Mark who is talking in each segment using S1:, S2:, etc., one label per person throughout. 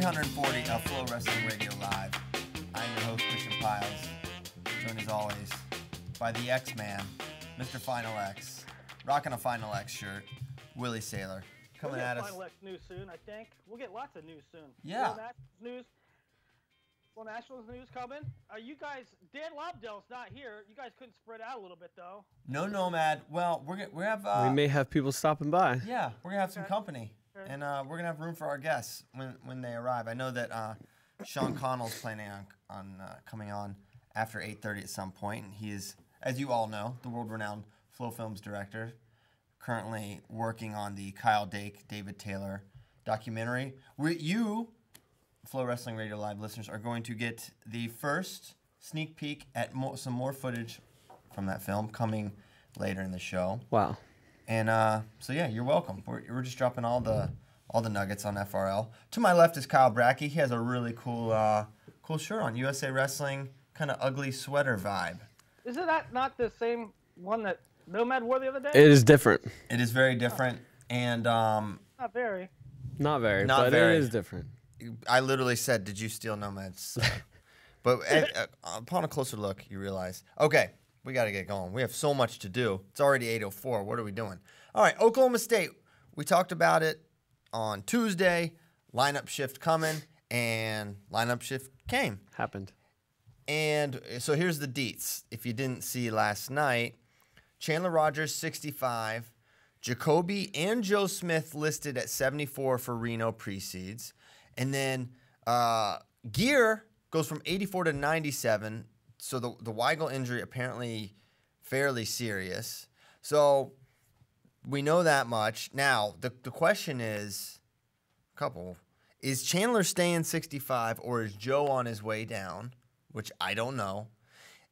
S1: 340 of FloWrestling Radio Live. I'm your host, Christian Piles, joined as always by the X-Man, Mr. Final X, rocking a Final X shirt, Willie Saylor, coming at us.
S2: Final X news soon, I think. We'll get lots of news soon.
S1: Yeah.
S2: Nationals news coming. You guys, Dan Lobdell's not here. You guys couldn't spread out a little bit, though.
S1: No Nomad. Well, we
S3: may have people stopping by.
S1: Yeah, we're gonna have some company. And we're going to have room for our guests when they arrive. I know that Sean Connell's planning on coming on after 8:30 at some point. And he is, as you all know, the world-renowned Flow Films director, currently working on the Kyle Dake, David Taylor documentary. You, Flow Wrestling Radio Live listeners, are going to get the first sneak peek at some more footage from that film coming later in the show.
S3: Wow.
S1: And so yeah, you're welcome. We're just dropping all the nuggets on FRL. To my left is Kyle Brackey. He has a really cool shirt on. USA Wrestling, kind of ugly sweater vibe.
S2: Isn't that not the same one that Nomad wore the other day?
S3: It is different.
S1: It is very different, and
S2: not very.
S3: Not very,
S1: not
S3: but
S1: very.
S3: It is different.
S1: I literally said, "Did you steal Nomad's?" But upon a closer look, you realize, okay. We got to get going. We have so much to do. It's already 8:04. What are we doing? All right, Oklahoma State. We talked about it on Tuesday. Lineup shift coming, and lineup shift came.
S3: Happened.
S1: And so here's the deets. If you didn't see last night, Chandler Rogers, 65. Jacoby and Joe Smith listed at 74 for Reno precedes. And then Gear goes from 84 to 97. So the Weigel injury apparently fairly serious. So we know that much. Now, the question is, is Chandler staying 65 or is Joe on his way down, which I don't know.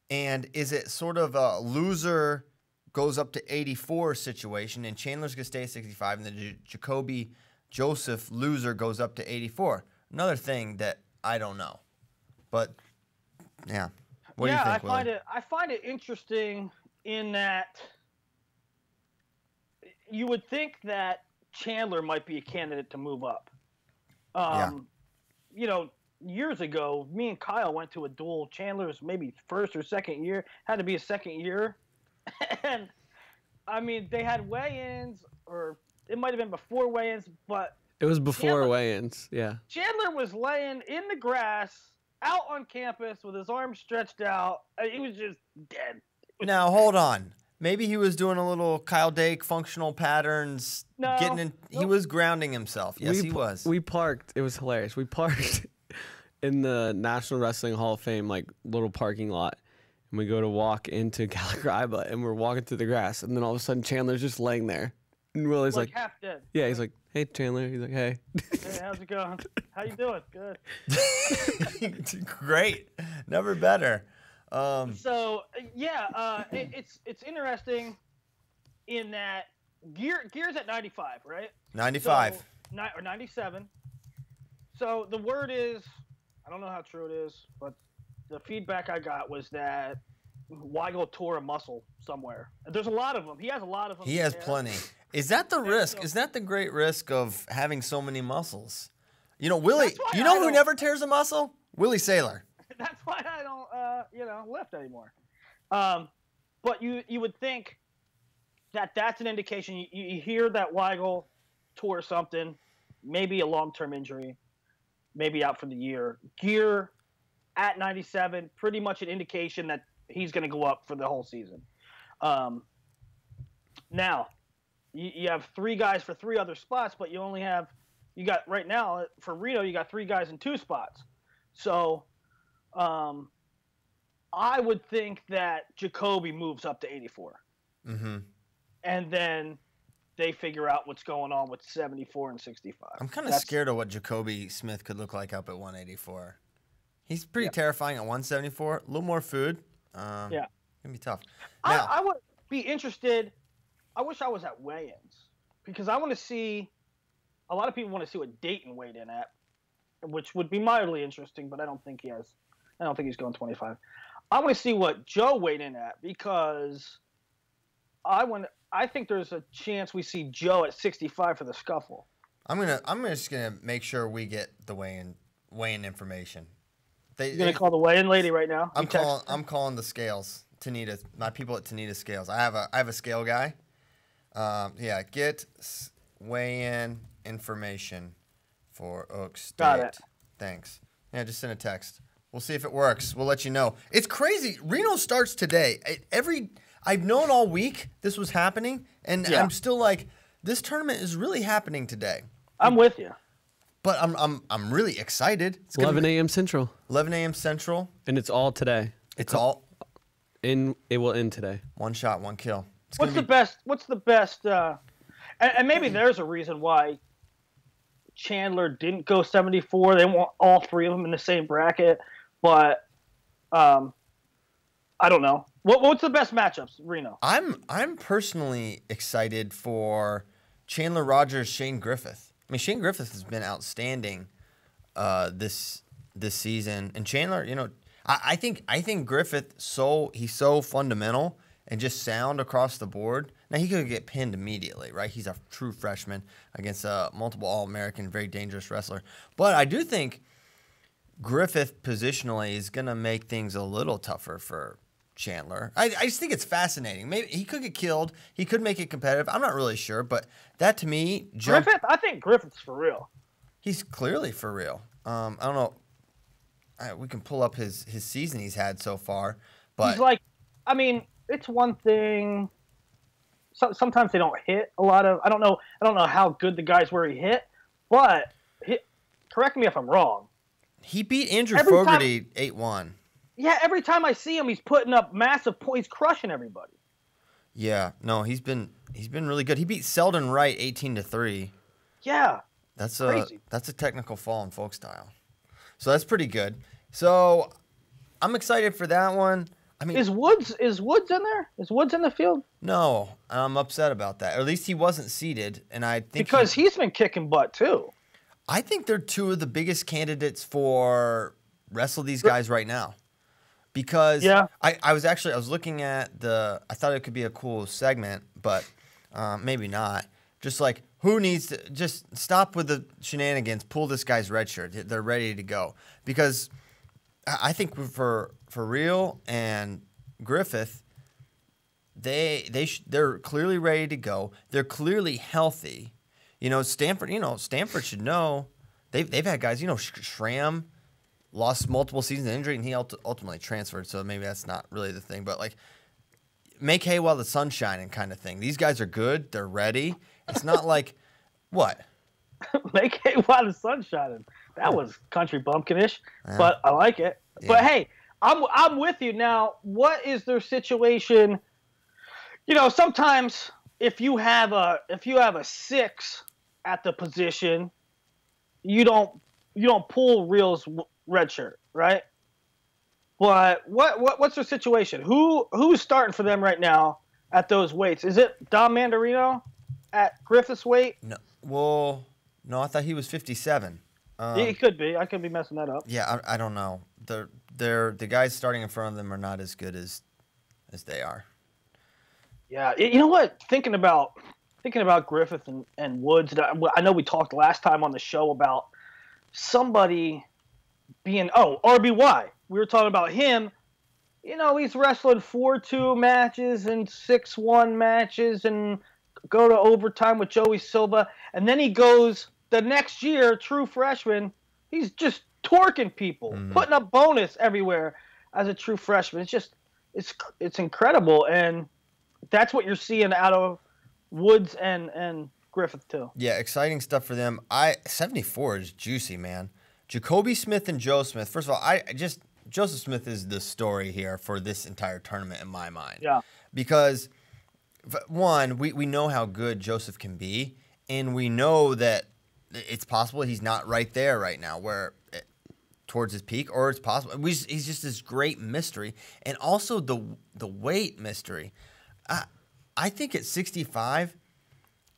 S1: And is it sort of a loser goes up to 84 situation and Chandler's going to stay at 65 and then Jacoby Joseph loser goes up to 84? Another thing that I don't know. But, yeah. What do you think, Willie?
S2: I find it interesting in that you would think that Chandler might be a candidate to move up. You know, years ago, me and Kyle went to a duel. Chandler's maybe first or second year, had to be a second year. And, I mean, they had weigh-ins, or it might have been before weigh-ins, but...
S3: It was before weigh-ins, yeah.
S2: Chandler was laying in the grass out on campus with his arms stretched out. He was just dead.
S1: Now, hold on. Maybe he was doing a little Kyle Dake functional patterns. He was grounding himself. Yes, he was.
S3: We parked. It was hilarious. We parked in the National Wrestling Hall of Fame, like, little parking lot. And we go to walk into Gallagher, and we're walking through the grass. And then all of a sudden, Chandler's just laying there. And Willie's like
S2: half dead.
S3: Yeah, he's like, hey, Chandler. He's like, hey.
S2: Hey, how's it going? How you doing? Good.
S1: Great. Never better.
S2: It's interesting in that Gear's at 95, right?
S1: 95.
S2: So, or 97. So the word is, I don't know how true it is, but the feedback I got was that Weigel tore a muscle somewhere. There's a lot of them. He has a lot of them.
S1: He has plenty. Is that the risk? Is that the great risk of having so many muscles? You know, Willie, you know who never tears a muscle? Willie Saylor.
S2: That's why I don't, lift anymore. But you would think that that's an indication. You hear that Weigel tore something, maybe a long-term injury, maybe out for the year. Gear at 97, pretty much an indication that he's going to go up for the whole season. Now, you have three guys for three other spots, but you got right now for Reno, you got three guys in two spots. So I would think that Jacoby moves up to 84.
S1: Mm-hmm.
S2: And then they figure out what's going on with 74 and 65.
S1: I'm kind of scared of what Jacoby Smith could look like up at 184. He's pretty terrifying at 174. A little more food. It's going to be tough. Now,
S2: I would be interested. I wish I was at weigh-ins because I want to see – a lot of people want to see what Dayton weighed in at, which would be mildly interesting, but I don't think he's going 25. I want to see what Joe weighed in at because I think there's a chance we see Joe at 65 for the scuffle.
S1: I'm just gonna make sure we get the weigh-in information.
S2: You're gonna call the weigh-in lady right now.
S1: I'm calling the scales. Tanita, my people at Tanita Scales. I have a scale guy. Get weigh-in information for Oak State.
S2: Got it.
S1: Thanks. Yeah, just send a text. We'll see if it works. We'll let you know. It's crazy. Reno starts today. I've known all week this was happening, and I'm still like, this tournament is really happening today.
S2: I'm with you.
S1: But I'm really excited.
S3: It's 11 a.m. Central.
S1: 11 a.m. Central.
S3: And it's all today.
S1: It
S3: will end today.
S1: One shot, one kill.
S2: What's the best? And maybe there's a reason why Chandler didn't go 74. They want all three of them in the same bracket, but I don't know. What's the best matchups, Reno?
S1: I'm personally excited for Chandler Rogers, Shane Griffith. I mean, Shane Griffith has been outstanding this season, and Chandler, I think Griffith he's so fundamental and just sound across the board. Now he could get pinned immediately, right? He's a true freshman against a multiple All-American, very dangerous wrestler. But I do think Griffith positionally is going to make things a little tougher for Chandler. I just think it's fascinating. Maybe he could get killed. He could make it competitive. I'm not really sure, but that to me,
S2: Griffith. I think Griffith's for real.
S1: He's clearly for real. I don't know. We can pull up his season he's had so far, but
S2: he's like, I mean, it's one thing. Sometimes they don't hit a lot of. I don't know how good the guys were he hit, but correct me if I'm wrong.
S1: He beat Andrew Fogarty 8-1.
S2: Yeah, every time I see him, he's putting up massive points, crushing everybody.
S1: Yeah, no, he's been really good. He beat Selden Wright 18-3.
S2: Yeah,
S1: that's
S2: crazy.
S1: That's a technical fall in folk style, so that's pretty good. So I'm excited for that one. I mean,
S2: is Woods in there? Is Woods in the field?
S1: No, I'm upset about that. Or at least he wasn't seated, and I think
S2: because he's been kicking butt too.
S1: I think they're two of the biggest candidates for wrestle these guys right now. Because I was looking at I thought it could be a cool segment, but maybe not. Just like, who needs to just stop with the shenanigans, pull this guy's red shirt. They're ready to go. Because I think for Real and Griffith, they're clearly ready to go. They're clearly healthy. Stanford should know. They've had guys, Schramm lost multiple seasons of injury, and he ultimately transferred, so maybe that's not really the thing. But, like, make hay while the sun's shining kind of thing. These guys are good. They're ready. It's not like – what?
S2: Make hay while the sun's shining. That was country bumpkinish, but I like it. Yeah. But, hey, I'm with you. Now, what is their situation? Sometimes if you have a 6 at the position, you don't pull Real's red shirt, right? But what's their situation? Who's starting for them right now at those weights? Is it Dom Mandarino at Griffith's weight?
S1: No. Well, no, I thought he was 57.
S2: He could be. I could be messing that up.
S1: Yeah, I don't know. The guys starting in front of them are not as good as they are.
S2: Yeah, you know what? Thinking about Griffith and Woods. I know we talked last time on the show about somebody being RBY. We were talking about him. He's wrestling 4-2 matches and 6-1 matches and go to overtime with Joey Silva, and then he goes the next year, true freshman. He's just torquing people, putting up bonus everywhere as a true freshman. It's just it's incredible, and that's what you're seeing out of Woods and Griffith too.
S1: Yeah, exciting stuff for them. 74 is juicy, man. Jacoby Smith and Joe Smith. First of all, Joseph Smith is the story here for this entire tournament in my mind.
S2: Yeah.
S1: Because one, we know how good Joseph can be, and we know that it's possible he's not right there right now, towards his peak, or it's possible he's just this great mystery, and also the weight mystery. I think at 65,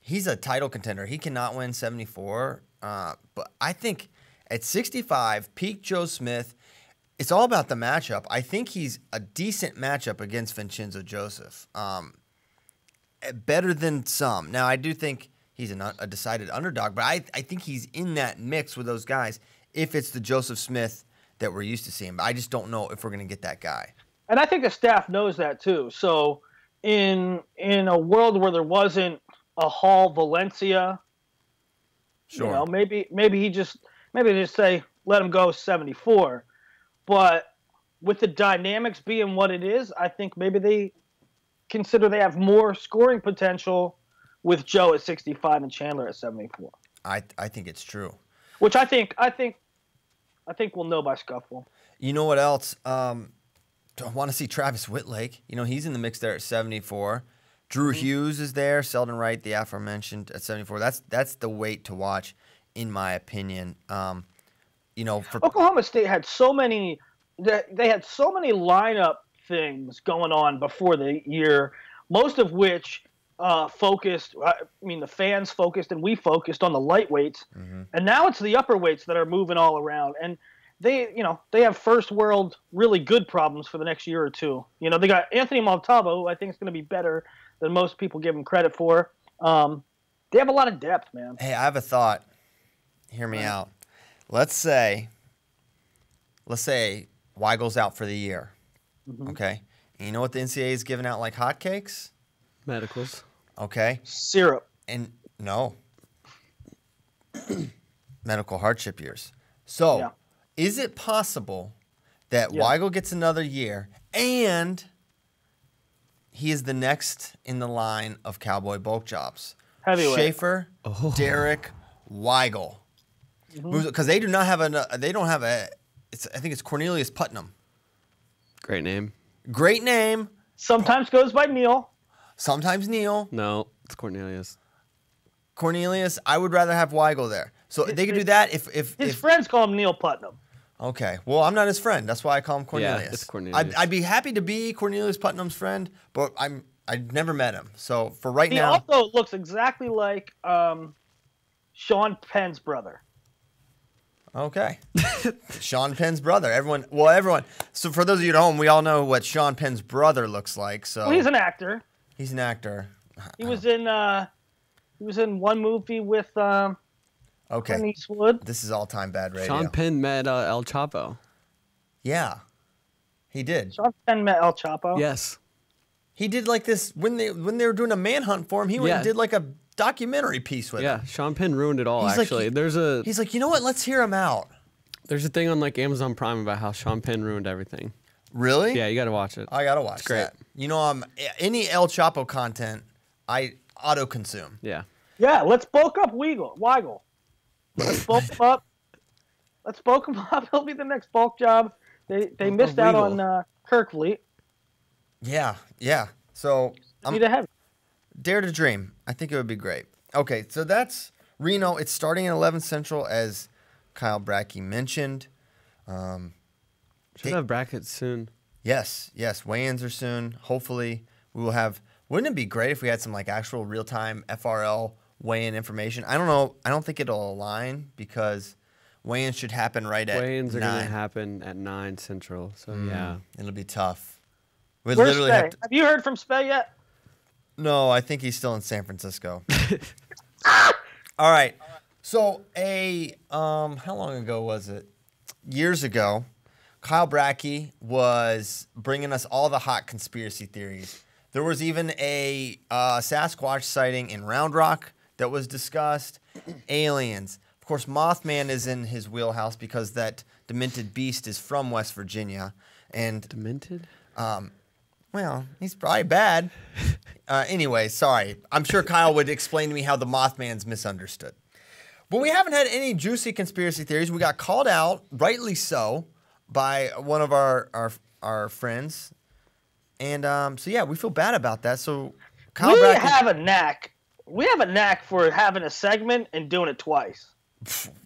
S1: he's a title contender. He cannot win 74, but I think at 65, peak Joe Smith, it's all about the matchup. I think he's a decent matchup against Vincenzo Joseph. Better than some. Now, I do think he's a decided underdog. But I think he's in that mix with those guys if it's the Joseph Smith that we're used to seeing. But I just don't know if we're going to get that guy.
S2: And I think the staff knows that too. So in a world where there wasn't a Hall Valencia,
S1: Sure.
S2: maybe they just say let him go 74. But with the dynamics being what it is, I think maybe they consider they have more scoring potential with Joe at 65 and Chandler at 74.
S1: I think it's true.
S2: Which I think we'll know by scuffle.
S1: You know what else? I want to see Travis Whitlake. He's in the mix there at 74. Drew Hughes is there. Selden Wright, the aforementioned, at 74. That's the weight to watch, in my opinion. For
S2: Oklahoma State had so many. They had so many lineup things going on before the year, most of which focused. I mean, the fans focused and we focused on the lightweights, and now it's the upper weights that are moving all around. And they have first world really good problems for the next year or two. They got Anthony Montalvo, who I think is going to be better than most people give him credit for. They have a lot of depth, man.
S1: Hey, I have a thought. Hear me out. Let's say Weigel's out for the year. Okay? And you know what the NCAA is giving out like hotcakes?
S3: Medicals.
S1: Okay?
S2: Syrup.
S1: And no. Medical hardship years. So, is it possible that Weigel gets another year and he is the next in the line of Cowboy bulk jobs?
S2: Heavyweight.
S1: Schaefer, Derek, Weigel. Because they do not have I think it's Cornelius Putnam.
S3: Great name.
S1: Great name.
S2: Sometimes goes by Neil.
S1: Sometimes Neil.
S3: No, it's Cornelius.
S1: Cornelius, I would rather have Weigel there. So they could do that if
S2: His friends call him Neil Putnam.
S1: Okay. Well, I'm not his friend. That's why I call him Cornelius.
S3: Yeah, it's Cornelius.
S1: I'd be happy to be Cornelius Putnam's friend, but I've never met him. So for right
S2: He
S1: now,
S2: also looks exactly like Sean Penn's brother.
S1: okay. Sean Penn's brother. Everyone. So for those of you at home, we all know what Sean Penn's brother looks like. So
S2: Well, he's an actor.
S1: He's an actor.
S2: He was in one movie with Clint
S1: Okay.
S2: Eastwood.
S1: This is all-time bad radio.
S3: Sean Penn met El Chapo.
S1: Yeah. He did.
S2: Sean Penn met El Chapo.
S3: Yes.
S1: He did like this when they were doing a manhunt for him. He went and did like a documentary piece with him.
S3: Yeah, Sean Penn ruined it all.
S1: He's
S3: actually,
S1: like, he's like, you know what? Let's hear him out.
S3: There's a thing on like Amazon Prime about how Sean Penn ruined everything.
S1: Really?
S3: Yeah, you got to watch it.
S1: I gotta watch
S3: great.
S1: that. Any El Chapo content, I auto consume.
S3: Yeah.
S2: Yeah, let's bulk up Weigel. Let's bulk him up. Let's bulk him up. He'll be the next bulk job. They missed out on Kirkfleet.
S1: Yeah. So
S2: Need a heavy.
S1: Dare to Dream. I think it would be great. Okay, so that's Reno. It's starting at 11 Central, as Kyle Brackey mentioned.
S3: Should have brackets soon.
S1: Yes. Weigh-ins are soon. Hopefully, we will have. Wouldn't it be great if we had some like actual real-time FRL weigh-in information? I don't know. I don't think it'll align because weigh-ins should happen right at 9.
S3: Weigh-ins are going to happen at 9 Central. So yeah,
S1: it'll be tough. We
S2: Where's
S1: literally
S2: Spey?
S1: have to.
S2: Have you heard from Spey yet?
S1: No, I think he's still in San Francisco. All right. So how long ago was it? Years ago, Kyle Brackey was bringing us all the hot conspiracy theories. There was even a Sasquatch sighting in Round Rock that was discussed. Aliens. Of course, Mothman is in his wheelhouse because that demented beast is from West Virginia. And
S3: demented.
S1: Well, he's probably bad. Anyway, sorry. I'm sure Kyle would explain to me how the Mothman's misunderstood. But we haven't had any juicy conspiracy theories. We got called out, rightly so, by one of our friends. And so, yeah, we feel bad about that. So, Kyle
S2: We
S1: Brackey,
S2: have a knack. We have a knack for having a segment and doing it twice.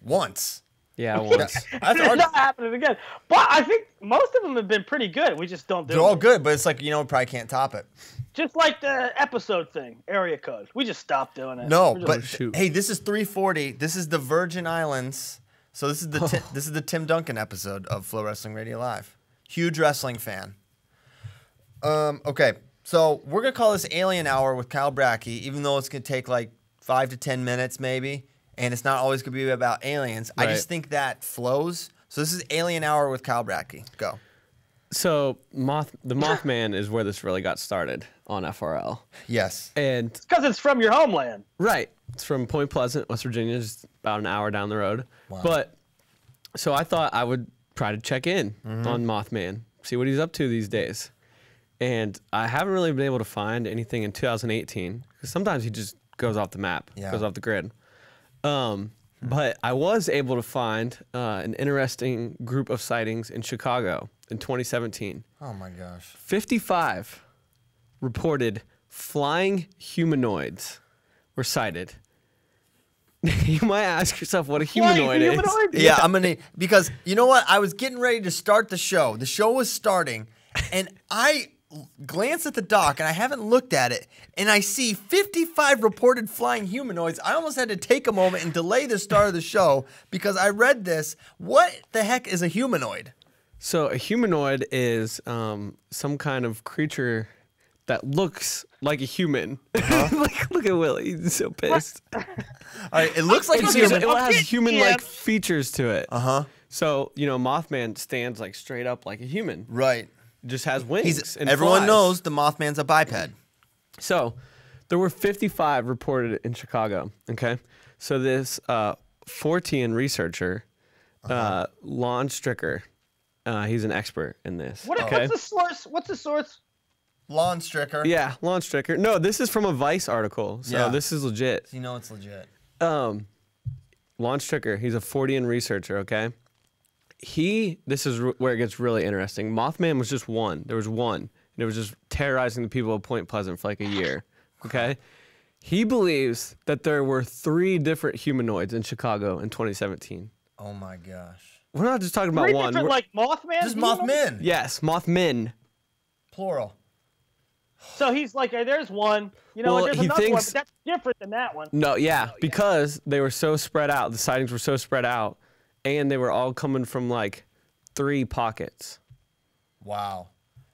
S1: once.
S3: Yeah, once.
S1: That's
S2: It's
S1: our,
S2: not happening again. But I think most of them have been pretty good. We just don't do
S1: they're all
S2: it.
S1: good, but it's like, we probably can't top it.
S2: Just like the episode thing, area code. We just stopped doing it.
S1: No,
S2: We're just-
S1: but
S3: shoot.
S1: hey, this is 340. This is the Virgin Islands. So this is the Tim Duncan episode of Flow Wrestling Radio Live. Huge wrestling fan. Okay, so we're gonna call this Alien Hour with Kyle Brackey, even though it's gonna take like 5 to 10 minutes maybe, and it's not always going to be about aliens. I just think that flows. So this is Alien Hour with Kyle Bradke. Go.
S3: So the Mothman is where this really got started on FRL.
S1: Yes.
S3: And
S2: It's because it's from your homeland.
S3: right, it's from Point Pleasant, West Virginia, just about an hour down the road.
S1: Wow.
S3: But so I thought I would try to check in on Mothman, see what he's up to these days. And I haven't really been able to find anything in 2018 because sometimes he just goes off the map, goes off the grid. But I was able to find an interesting group of sightings in Chicago in 2017.
S1: Oh my gosh.
S3: 55 reported flying humanoids were sighted. You might ask yourself what a humanoid is.
S1: Yeah, I'm gonna, because you know what? I was getting ready to start the show. The show was starting, and I glance at the dock, and I haven't looked at it, and I see 55 reported flying humanoids. I almost had to take a moment and delay the start of the show because I read this. What the heck is a humanoid?
S3: So a humanoid is some kind of creature that looks like a human. Like, look at Willie. He's so pissed.
S1: All right, it looks like a human.
S3: It has human-like features to it.
S1: Uh-huh.
S3: So, you know, Mothman stands like straight up like a human.
S1: Right.
S3: Just has wings and
S1: everyone
S3: flies.
S1: knows the Mothman's a biped.
S3: So there were 55 reported in Chicago, okay? So this Fortean researcher, Lon Stricker, he's an expert in this.
S2: What's the source? What's the source?
S1: Lon Stricker.
S3: Yeah, Lon Stricker. No, this is from a Vice article, so this is legit.
S1: You know it's legit.
S3: Lon Stricker, he's a Fortean researcher, okay? This is where it gets really interesting. Mothman was just one. There was one. And it was just terrorizing the people of Point Pleasant for like a year, okay? He believes that there were 3 different humanoids in Chicago in 2017.
S1: Oh my gosh.
S3: We're not just talking about
S2: 3
S3: one.
S2: different, like Mothman?
S1: Just Mothmen.
S3: Yes, Mothmen.
S1: Plural.
S2: So he's like, hey, there's one. You know,
S3: Well,
S2: there's
S3: he
S2: another one,
S3: thinks-
S2: but that's different than that one.
S3: No, yeah, because they were so spread out. The sightings were so spread out, and they were all coming from like 3 pockets.
S1: Wow.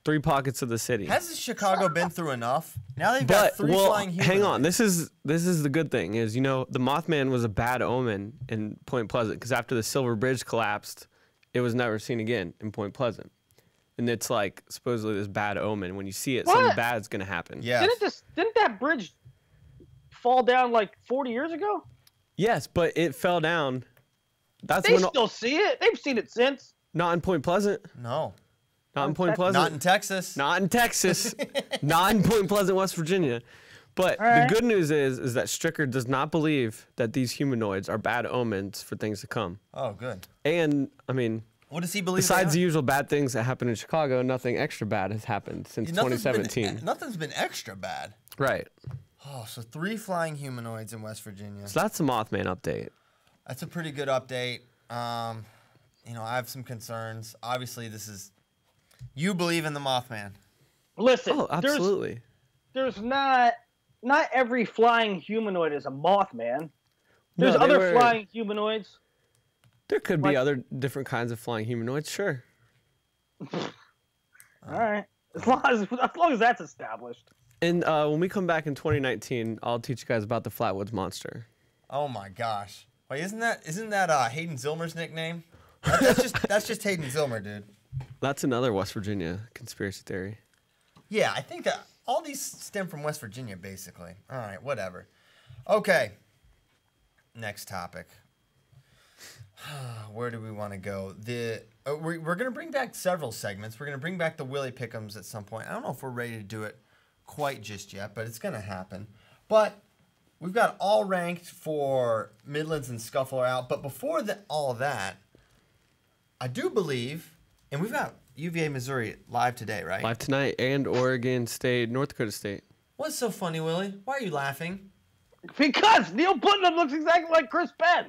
S3: 3 pockets of the city.
S1: Hasn't Chicago been through enough? Now they've got 3 flying humanoids.
S3: hang on. This is the good thing is, you know, the Mothman was a bad omen in Point Pleasant because after the Silver Bridge collapsed, it was never seen again in Point Pleasant. And it's like supposedly this bad omen. When you see it, something bad's gonna happen.
S1: Yeah.
S2: Didn't that bridge fall down like 40 years ago?
S3: Yes, but it fell down. That's
S2: They
S3: when
S2: still see it. They've seen it since.
S3: not in Point Pleasant.
S1: No.
S3: Not in Point Pleasant.
S1: Not in Texas.
S3: Not in Texas. Not in Point Pleasant, West Virginia. But the good news is that Stricker does not believe that these humanoids are bad omens for things to come.
S1: Oh, good.
S3: And I mean,
S1: What does he believe?
S3: besides the usual bad things that happen in Chicago, nothing extra bad has happened since 2017.
S1: Nothing's been extra bad.
S3: Right.
S1: Oh, so 3 flying humanoids in West Virginia.
S3: So that's the Mothman update.
S1: That's a pretty good update. You know, I have some concerns. Obviously, this is... You believe in the Mothman.
S2: Listen,
S3: Oh, absolutely.
S2: there's not every flying humanoid is a Mothman. There's
S3: No, they
S2: other
S3: were-
S2: flying humanoids.
S3: There could be
S2: Like-
S3: other different kinds of flying humanoids, sure.
S2: All right, as long as that's established.
S3: And when we come back in 2019, I'll teach you guys about the Flatwoods Monster.
S1: Oh my gosh! Wait, isn't that Hayden Zilmer's nickname? That's just Hayden Zilmer, dude.
S3: That's another West Virginia conspiracy theory.
S1: Yeah, I think that all these stem from West Virginia, basically. All right, whatever. Okay. Next topic. Where do we want to go? We're going to bring back several segments. We're going to bring back the Willie Pickens at some point. I don't know if we're ready to do it quite just yet, but it's going to happen. But we've got all ranked for Midlands and Scuffler out. But before all that, I do believe, and we've got UVA, Missouri live today, right?
S3: Live tonight, and Oregon State, North Dakota State.
S1: What's so funny, Willie? Why are you laughing?
S2: Because Neil Putnam looks exactly like Chris Penn.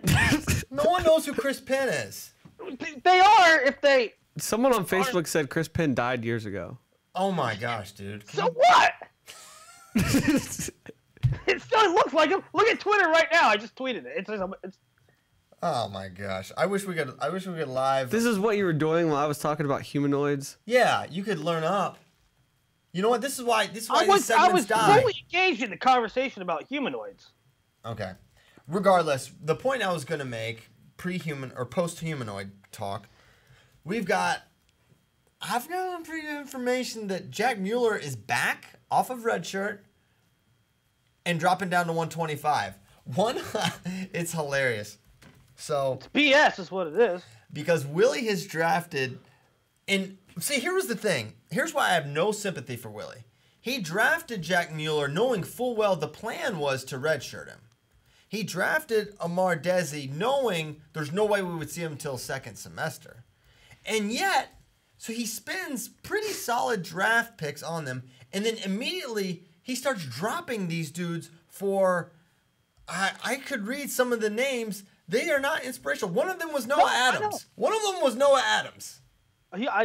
S1: No one knows who Chris Penn is.
S2: They are if they.
S3: Someone on Facebook said Chris Penn died years ago.
S1: Oh my gosh, dude.
S2: So what? It still looks like him. Look at Twitter right now. I just tweeted it. It's
S1: Oh my gosh. I wish we could live.
S3: This is what you were doing while I was talking about humanoids.
S1: Yeah, you could learn up. You know what? This is why
S2: I
S1: these
S2: was
S1: segments die.
S2: fully engaged in the conversation about humanoids.
S1: Okay. Regardless, the point I was going to make, pre-human or post-humanoid talk, I've got pretty good information that Jack Mueller is back off of red shirt and dropping down to 125. It's hilarious. So
S2: It's BS is what it is.
S1: because Willie has drafted, and see, here was the thing. Here's why I have no sympathy for Willie. He drafted Jack Mueller knowing full well the plan was to redshirt him. He drafted Amar Desi knowing there's no way we would see him until second semester. And yet, so he spends pretty solid draft picks on them, and then immediately he starts dropping these dudes for, I could read some of the names. They are not inspirational. One of them was Noah Adams. One of them was Noah Adams.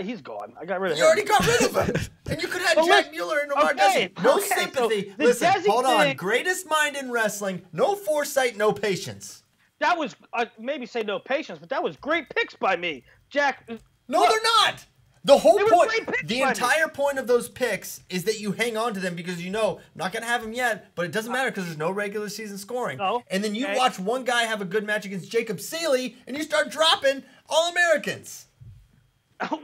S2: He's gone. I got rid of him.
S1: You already got rid of him. And you could have Jack Mueller and Omar Desi. No sympathy.
S2: So the
S1: Listen,
S2: Desi
S1: hold on.
S2: thing-
S1: Greatest mind in wrestling. No foresight, no patience.
S2: That was, maybe say no patience, but that was great picks by me. Jack.
S1: No,
S2: look,
S1: they're not. The whole
S2: They were
S1: point,
S2: great picks
S1: the
S2: by me.
S1: entire point of those picks is that you hang on to them because you know, I'm not going to have them yet, but it doesn't matter because there's no regular season scoring.
S2: No.
S1: And then you
S2: Okay.
S1: watch one guy have a good match against Jacob Seeley, and you start dropping All-Americans.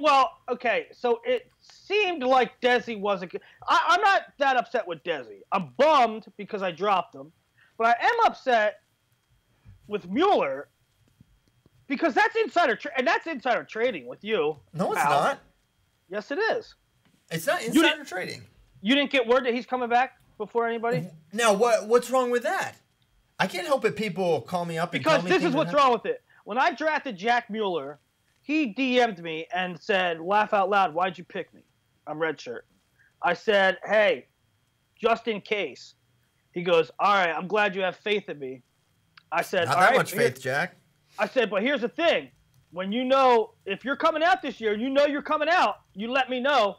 S2: Well, okay, so it seemed like Desi wasn't good. I'm not that upset with Desi. I'm bummed because I dropped him, but I am upset with Mueller because that's insider and that's insider trading with you.
S1: No, it's
S2: pal.
S1: not.
S2: Yes, it is.
S1: It's not insider trading.
S2: You didn't get word that he's coming back before anybody?
S1: Now, what's wrong with that? I can't help it. People call me up and
S2: Because
S1: tell me
S2: this
S1: things
S2: is what's
S1: that happen.
S2: wrong with it. When I drafted Jack Mueller, he DM'd me and said, laugh out loud, why'd you pick me? I'm redshirt. I said, hey, just in case. He goes, all right, I'm glad you have faith in me. I said,
S1: Not
S2: all
S1: that
S2: right.
S1: much faith, Jack.
S2: I said, but here's the thing. When you know, if you're coming out this year, you know you're coming out, you let me know.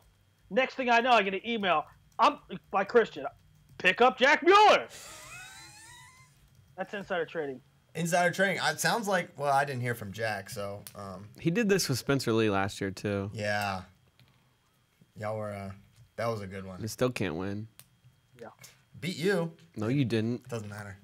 S2: Next thing I know, I get an email. I'm by Christian. Pick up Jack Mueller. That's insider trading.
S1: Insider trading. It sounds like, well, I didn't hear from Jack, so
S3: He did this with Spencer Lee last year too.
S1: yeah. Y'all were, that was a good one.
S3: He still can't win.
S2: Yeah.
S1: Beat you.
S3: No, you didn't.
S1: Doesn't matter.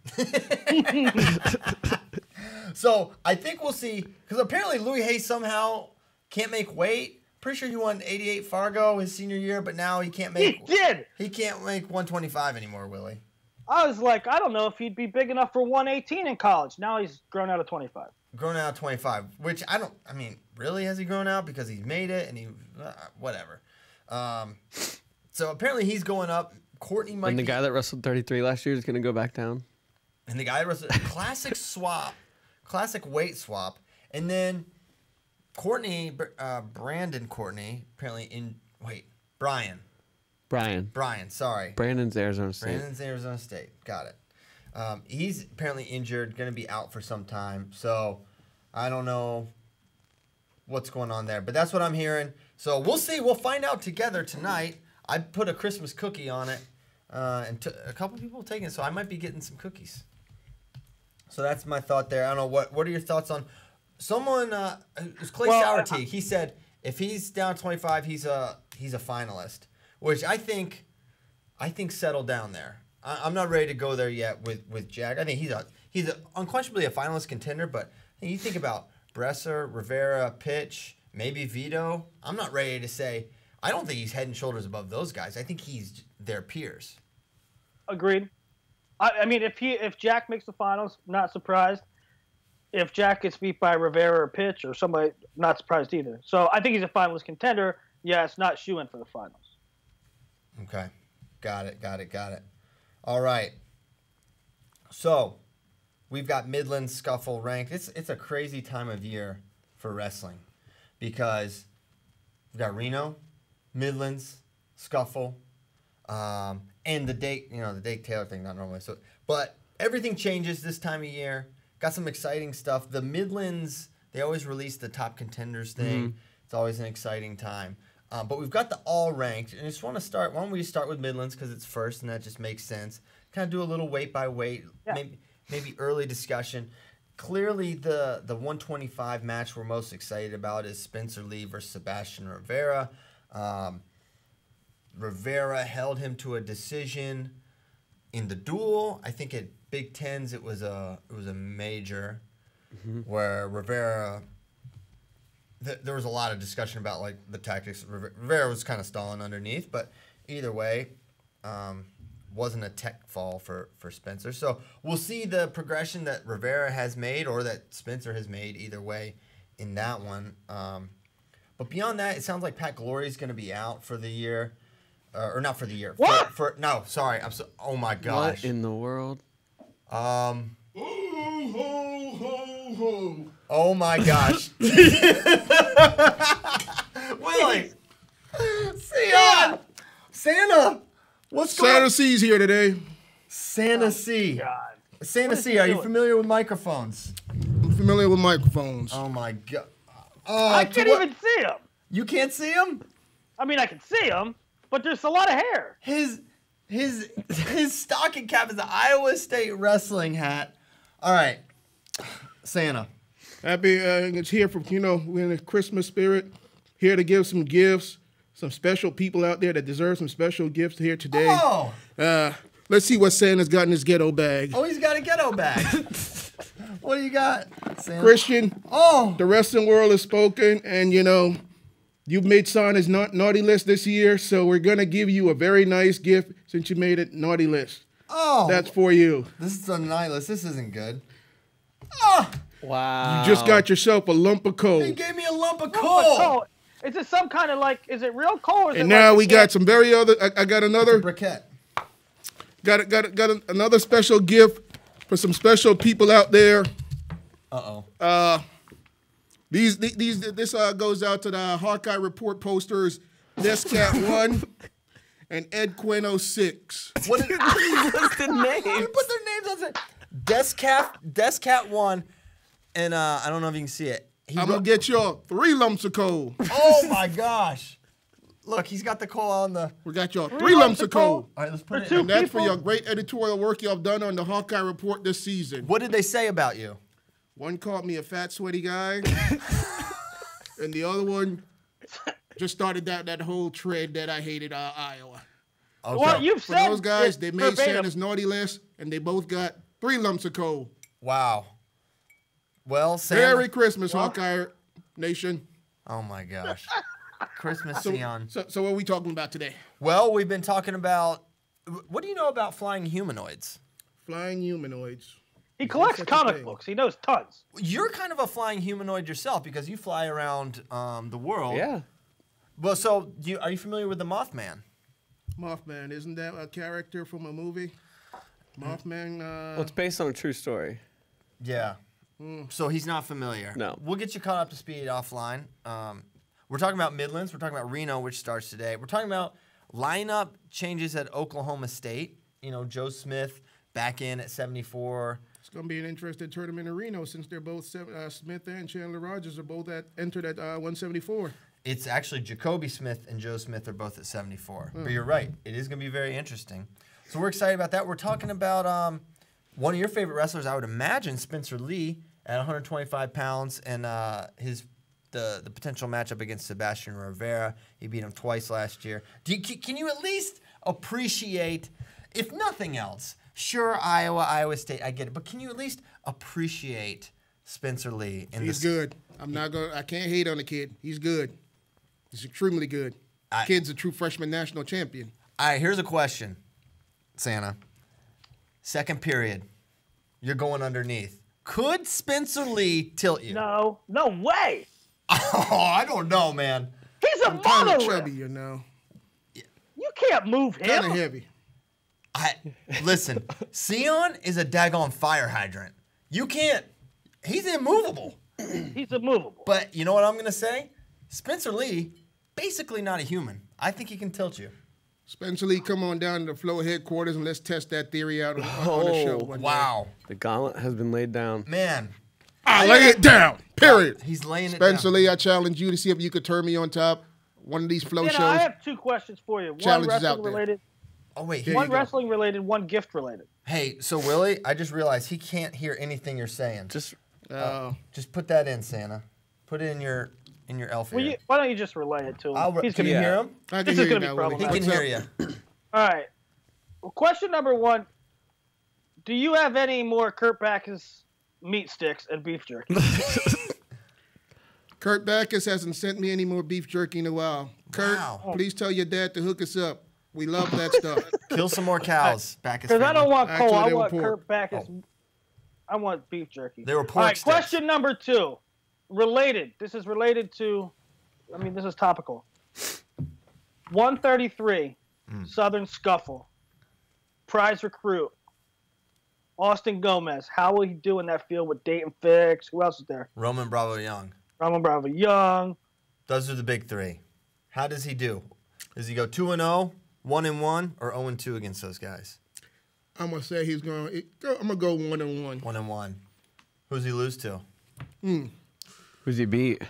S1: So I think we'll see, because apparently Louis Hayes somehow can't make weight. Pretty sure he won 88 Fargo his senior year, but now he can't
S2: He
S1: make.
S2: did.
S1: He can't make 125 anymore, Willie.
S2: I was like, I don't know if he'd be big enough for 118 in college. Now he's grown out of 25.
S1: Grown out 25, which I mean, really has he grown out? Because he's made it and he, whatever. So apparently he's going up. Courtney might
S3: And the
S1: be,
S3: guy that wrestled 33 last year is going to go back down.
S1: and the guy was a classic swap, classic weight swap. And then Courtney, Brandon Courtney, apparently Brian, sorry.
S3: Brandon's Arizona State.
S1: Brandon's Arizona State. Got it. He's apparently injured, going to be out for some time. So I don't know what's going on there, but that's what I'm hearing. So we'll see. We'll find out together tonight. I put a Christmas cookie on it, and a couple people taking it, so I might be getting some cookies. So that's my thought there. I don't know what are your thoughts on someone? It was Clay Sauerteig. He said if he's down 25, he's a finalist, which I think settle down there. I'm not ready to go there yet with Jack. I think he's unquestionably a finalist contender, but you think about Bresser, Rivera, Pitch, maybe Vito. I'm not ready to say. I don't think he's head and shoulders above those guys. I think he's their peers.
S2: Agreed. I mean, if Jack makes the finals, not surprised. If Jack gets beat by Rivera or Pitch or somebody, not surprised either. So I think he's a finalist contender. Yeah, it's not shoo-in for the finals.
S1: Okay. Got it. All right. So we've got Midlands Scuffle ranked. It's a crazy time of year for wrestling because we've got Reno, Midlands, Scuffle, and the Dake Taylor thing, not normally. So, but everything changes this time of year. Got some exciting stuff. The Midlands, they always release the top contenders thing. Mm-hmm. It's always an exciting time. But we've got the all ranked, and I just want to start. Why don't we start with Midlands because it's first, and that just makes sense. Kind of do a little weight by weight, maybe early discussion. Clearly, the 125 match we're most excited about is Spencer Lee versus Sebastian Rivera. Rivera held him to a decision. in the duel. I think at Big Tens it was a major where Rivera. There was a lot of discussion about like the tactics. Rivera was kind of stalling underneath, but either way, wasn't a tech fall for Spencer. So we'll see the progression that Rivera has made or that Spencer has made either way in that one. But beyond that, it sounds like Pat Glory is going to be out for the year, or not for the year.
S2: What?
S1: No, sorry. Oh my gosh.
S3: What in the world?
S1: Oh my gosh. Willie. Santa. What's going on?
S4: Santa C's here today.
S1: Santa C.
S2: God.
S1: Santa C, are you
S2: doing?
S1: familiar with microphones?
S4: I'm familiar with microphones.
S1: Oh my god.
S2: I can't even see him.
S1: You can't see him?
S2: I mean, I can see him, but there's a lot of hair.
S1: His stocking cap is an Iowa State wrestling hat. All right. Santa.
S4: Happy, it's here from, we're in the Christmas spirit. Here to give some gifts. Some special people out there that deserve some special gifts here today.
S1: Oh.
S4: Let's see what Santa's got in his ghetto bag.
S1: Oh, he's got a ghetto bag. What do you got, Santa?
S4: Christian,
S1: Oh.
S4: the wrestling world has spoken, and, you've made Santa's naughty list this year, so we're going to give you a very nice gift since you made it naughty list.
S1: Oh.
S4: That's for you.
S1: This is a night list. This isn't good. Oh.
S3: Wow.
S4: You just got yourself a lump of coal.
S1: He gave me a lump of
S2: Oh,
S1: coal.
S2: coal. Is it some kind of like? Is it real coal? Or is
S4: And
S2: it
S4: now
S2: like
S4: we got some very other. I got another.
S1: Briquette.
S4: Got another special gift for some special people out there.
S1: Uh-oh.
S4: This goes out to the Hawkeye Report posters, Descat 1 and Ed Quinn 06.
S1: What did
S3: listed names.
S1: you put their names on it? Descat 1, and I don't know if you can see it.
S4: I'm gonna get y'all 3 lumps of coal.
S1: Oh my gosh. Look, he's got the coal on the.
S4: We got y'all 3 lumps of coal.
S1: All right, let's put it
S2: two
S1: in.
S4: And that's for
S2: people?
S4: your great editorial work y'all done on the Hawkeye Report this season.
S1: What did they say about you?
S4: One called me a fat, sweaty guy, and the other one just started that whole trend that I hated Iowa.
S1: Okay.
S2: Well, you've
S4: For
S2: said
S4: those guys,
S2: it
S4: they made
S2: verbatim.
S4: Santa's naughty list, and they both got 3 lumps of coal.
S1: Wow. Well, Santa.
S4: Merry Christmas, Hawkeye Nation.
S1: Oh my gosh. Christmas
S4: So,
S1: Sion.
S4: so what are we talking about today?
S1: Well, we've been talking about. What do you know about flying humanoids?
S4: Flying humanoids.
S2: He collects
S4: such a
S2: comic
S4: thing.
S2: books. He knows tons.
S1: You're kind of a flying humanoid yourself because you fly around the world.
S3: Yeah.
S1: Well, so are you familiar with the Mothman?
S4: Mothman, isn't that a character from a movie? Mothman.
S3: Well, it's based on a true story.
S1: Yeah. So he's not familiar.
S3: No.
S1: We'll get you caught up to speed offline. We're talking about Midlands. We're talking about Reno, which starts today. We're talking about lineup changes at Oklahoma State. Joe Smith back in at 74.
S4: It's going to be an interesting tournament in Reno since they're both Smith and Chandler Rogers are both entered at 174.
S1: It's actually Jacoby Smith and Joe Smith are both at 74. But you're right. It is going to be very interesting. So we're excited about that. We're talking about one of your favorite wrestlers, I would imagine, Spencer Lee, at 125 pounds, and the potential matchup against Sebastian Rivera. He beat him twice last year. Can you at least appreciate, if nothing else, sure, Iowa State, I get it, but can you at least appreciate Spencer Lee?
S4: He's good. I can't hate on the kid. He's good. He's extremely good. Kid's a true freshman national champion.
S1: All right, here's a question, Santa. Second period, you're going underneath. Could Spencer Lee tilt you?
S2: No way.
S1: Oh, I don't know, man.
S2: He's a
S4: I'm kind of
S2: monolith.
S4: chubby, you know.
S2: You can't move him.
S4: Kind of heavy.
S1: Listen, Sion is a daggone fire hydrant. You can't. He's immovable.
S2: He's immovable.
S1: But you know what I'm going to say? Spencer Lee, basically not a human. I think he can tilt you.
S4: Spencer Lee, come on down to the Flow headquarters and let's test that theory out on the show. One day.
S1: Wow.
S3: The gauntlet has been laid down.
S1: Man.
S4: I lay it down. Period.
S1: He's laying it
S4: Spencer
S1: down.
S4: Lee, I challenge you to see if you could turn me on top. One of these Flow shows.
S2: I have 2 questions for you. One
S4: Challenges out
S2: wrestling
S4: there.
S2: related,
S1: Oh, wait.
S4: There
S2: one
S4: you go.
S2: wrestling related, one gift related.
S1: Hey, so Willie, I just realized he can't hear anything you're saying.
S3: Just
S1: Just put that in, Santa. Put it in your elf ear.
S2: Why don't you just relay it to him?
S1: Can you hear him?
S4: I can
S2: This
S4: hear
S2: is
S4: you
S2: gonna be
S4: now, Willie.
S1: He
S2: problematic.
S1: can
S4: What's
S1: hear
S4: up?
S1: you.
S2: All right. Well, question number 1. do you have any more Kurt Backus meat sticks and beef jerky?
S4: Kurt Backus hasn't sent me any more beef jerky in a while. Kurt, please tell your dad to hook us up. We love that stuff.
S1: Kill some more cows, Backus.
S2: Because I don't want Cole.
S4: Actually,
S2: I want
S4: pork.
S2: Kurt Backus. I want beef jerky.
S1: They were pork
S2: All right,
S1: sticks.
S2: question number 2. Related. This is related to, this is topical. 133, Southern Scuffle. Prize recruit. Austin Gomez. How will he do in that field with Dayton Fix? Who else is there?
S1: Roman Bravo Young.
S2: Ramon Bravo Young.
S1: Those are the big 3. How does he do? Does he go 2-0, 1-1, or 0-2 against those guys?
S4: I'm gonna say he's going. I'm gonna go 1-1.
S1: 1-1. Who's he lose to?
S3: Who's he beat?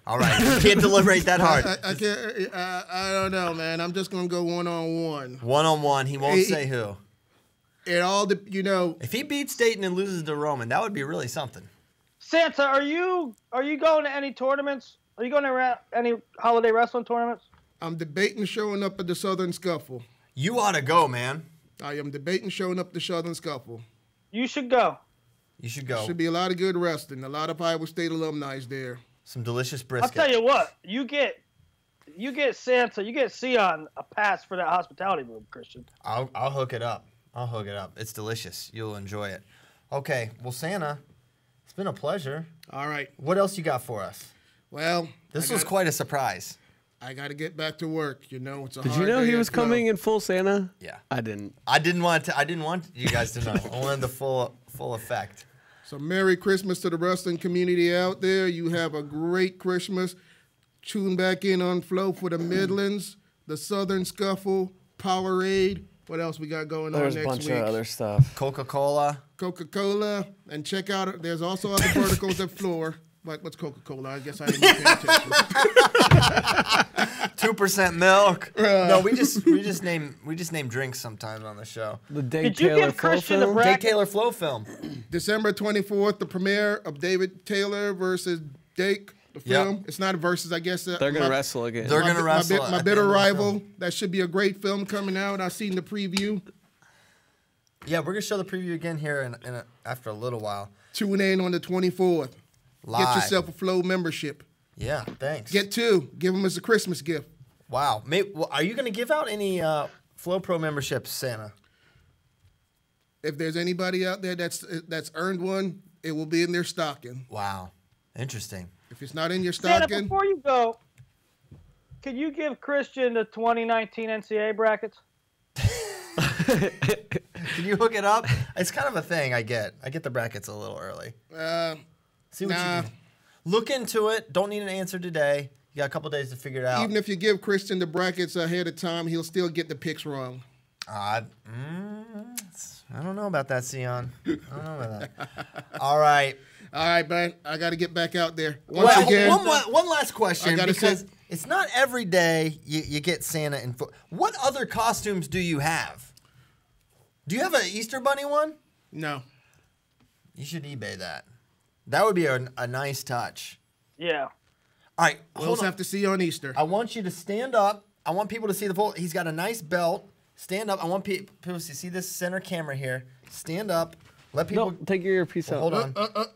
S1: All right, you can't deliberate that hard.
S4: I can't. I don't know, man. I'm just gonna go 1-on-1.
S1: 1-on-1 he won't say who.
S4: It all,
S1: If he beats Dayton and loses to Roman, that would be really something.
S2: Santa, are you going to any tournaments? Are you going to any holiday wrestling tournaments?
S4: I'm debating showing up at the Southern Scuffle.
S1: You ought to go, man.
S4: I am debating showing up at the Southern Scuffle.
S2: You should go.
S1: You should go.
S4: Should be a lot of good wrestling. A lot of Iowa State alumni there.
S1: Some delicious brisket.
S2: I'll tell you what. You get Santa. You get Sion a pass for that hospitality room, Christian.
S1: I'll hook it up. It's delicious. You'll enjoy it. Okay. Well, Santa, it's been a pleasure.
S4: All right.
S1: What else you got for us?
S4: Well,
S1: This was quite a surprise.
S4: I got to get back to work. It's a
S3: Did
S4: hard
S3: you know
S4: day
S3: he was
S4: at Flow.
S3: coming in full Santa?
S1: Yeah.
S3: I didn't.
S1: I didn't want you guys to know. I wanted the full effect.
S4: So Merry Christmas to the wrestling community out there. You have a great Christmas. Tune back in on Flow for the Midlands, the Southern Scuffle, Powerade. What else we got going on
S3: There's
S4: next
S3: a bunch
S4: week?
S3: of other stuff.
S1: Coca-Cola.
S4: Coca-Cola. And check out, there's also other verticals at Floor. Like, what's Coca-Cola? I guess I didn't pay attention.
S1: 2% milk. No, we just name drinks sometimes on the show.
S3: The Dave
S2: Did you
S3: Taylor
S2: give
S3: Flow
S2: Christian
S3: film?
S2: a
S1: Dave Taylor Flow film.
S4: December 24th, the premiere of David Taylor versus Dake, the
S1: Yep.
S4: film. It's not a versus, I guess.
S3: They're gonna wrestle again.
S1: They're gonna wrestle.
S4: My
S1: at
S4: bitter
S1: the end of the
S4: rival.
S1: film.
S4: That should be a great film coming out. I've seen the preview.
S1: Yeah, we're gonna show the preview again here after a little while.
S4: Tune in on the 24th.
S1: Live.
S4: Get yourself a Flow membership.
S1: Yeah, thanks.
S4: Get 2. Give them as a Christmas gift.
S1: Wow. Are you gonna give out any Flow Pro memberships, Santa?
S4: If there's anybody out there that's earned one, it will be in their stocking.
S1: Wow. Interesting.
S4: If it's not in your
S2: Santa,
S4: stocking,
S2: before you go, could you give Christian the 2019 NCAA brackets?
S1: Can you hook it up? It's kind of a thing I get. I get the brackets a little early. See what you
S4: nah.
S1: can. Look into it. Don't need an answer today. You got a couple days to figure it out.
S4: Even if you give Christian the brackets ahead of time, he'll still get the picks wrong.
S1: I don't know about that, Sion. I don't know about that. All right.
S4: All right, man. I got to get back out there. Once
S1: Well,
S4: again,
S1: one last question,
S4: I gotta
S1: because
S4: say-
S1: it's not every day you get Santa in foot. What other costumes do you have? Do you have an Easter Bunny one?
S4: no.
S1: You should eBay that. That would be a nice touch.
S2: Yeah.
S1: All right,
S4: We'll
S1: hold on.
S4: have to see you on Easter.
S1: I want you to stand up. I want people to see the full. He's got a nice belt. Stand up. I want people to see this center camera here. Stand up. Let people.
S3: No, take your earpiece out.
S1: Hold on. All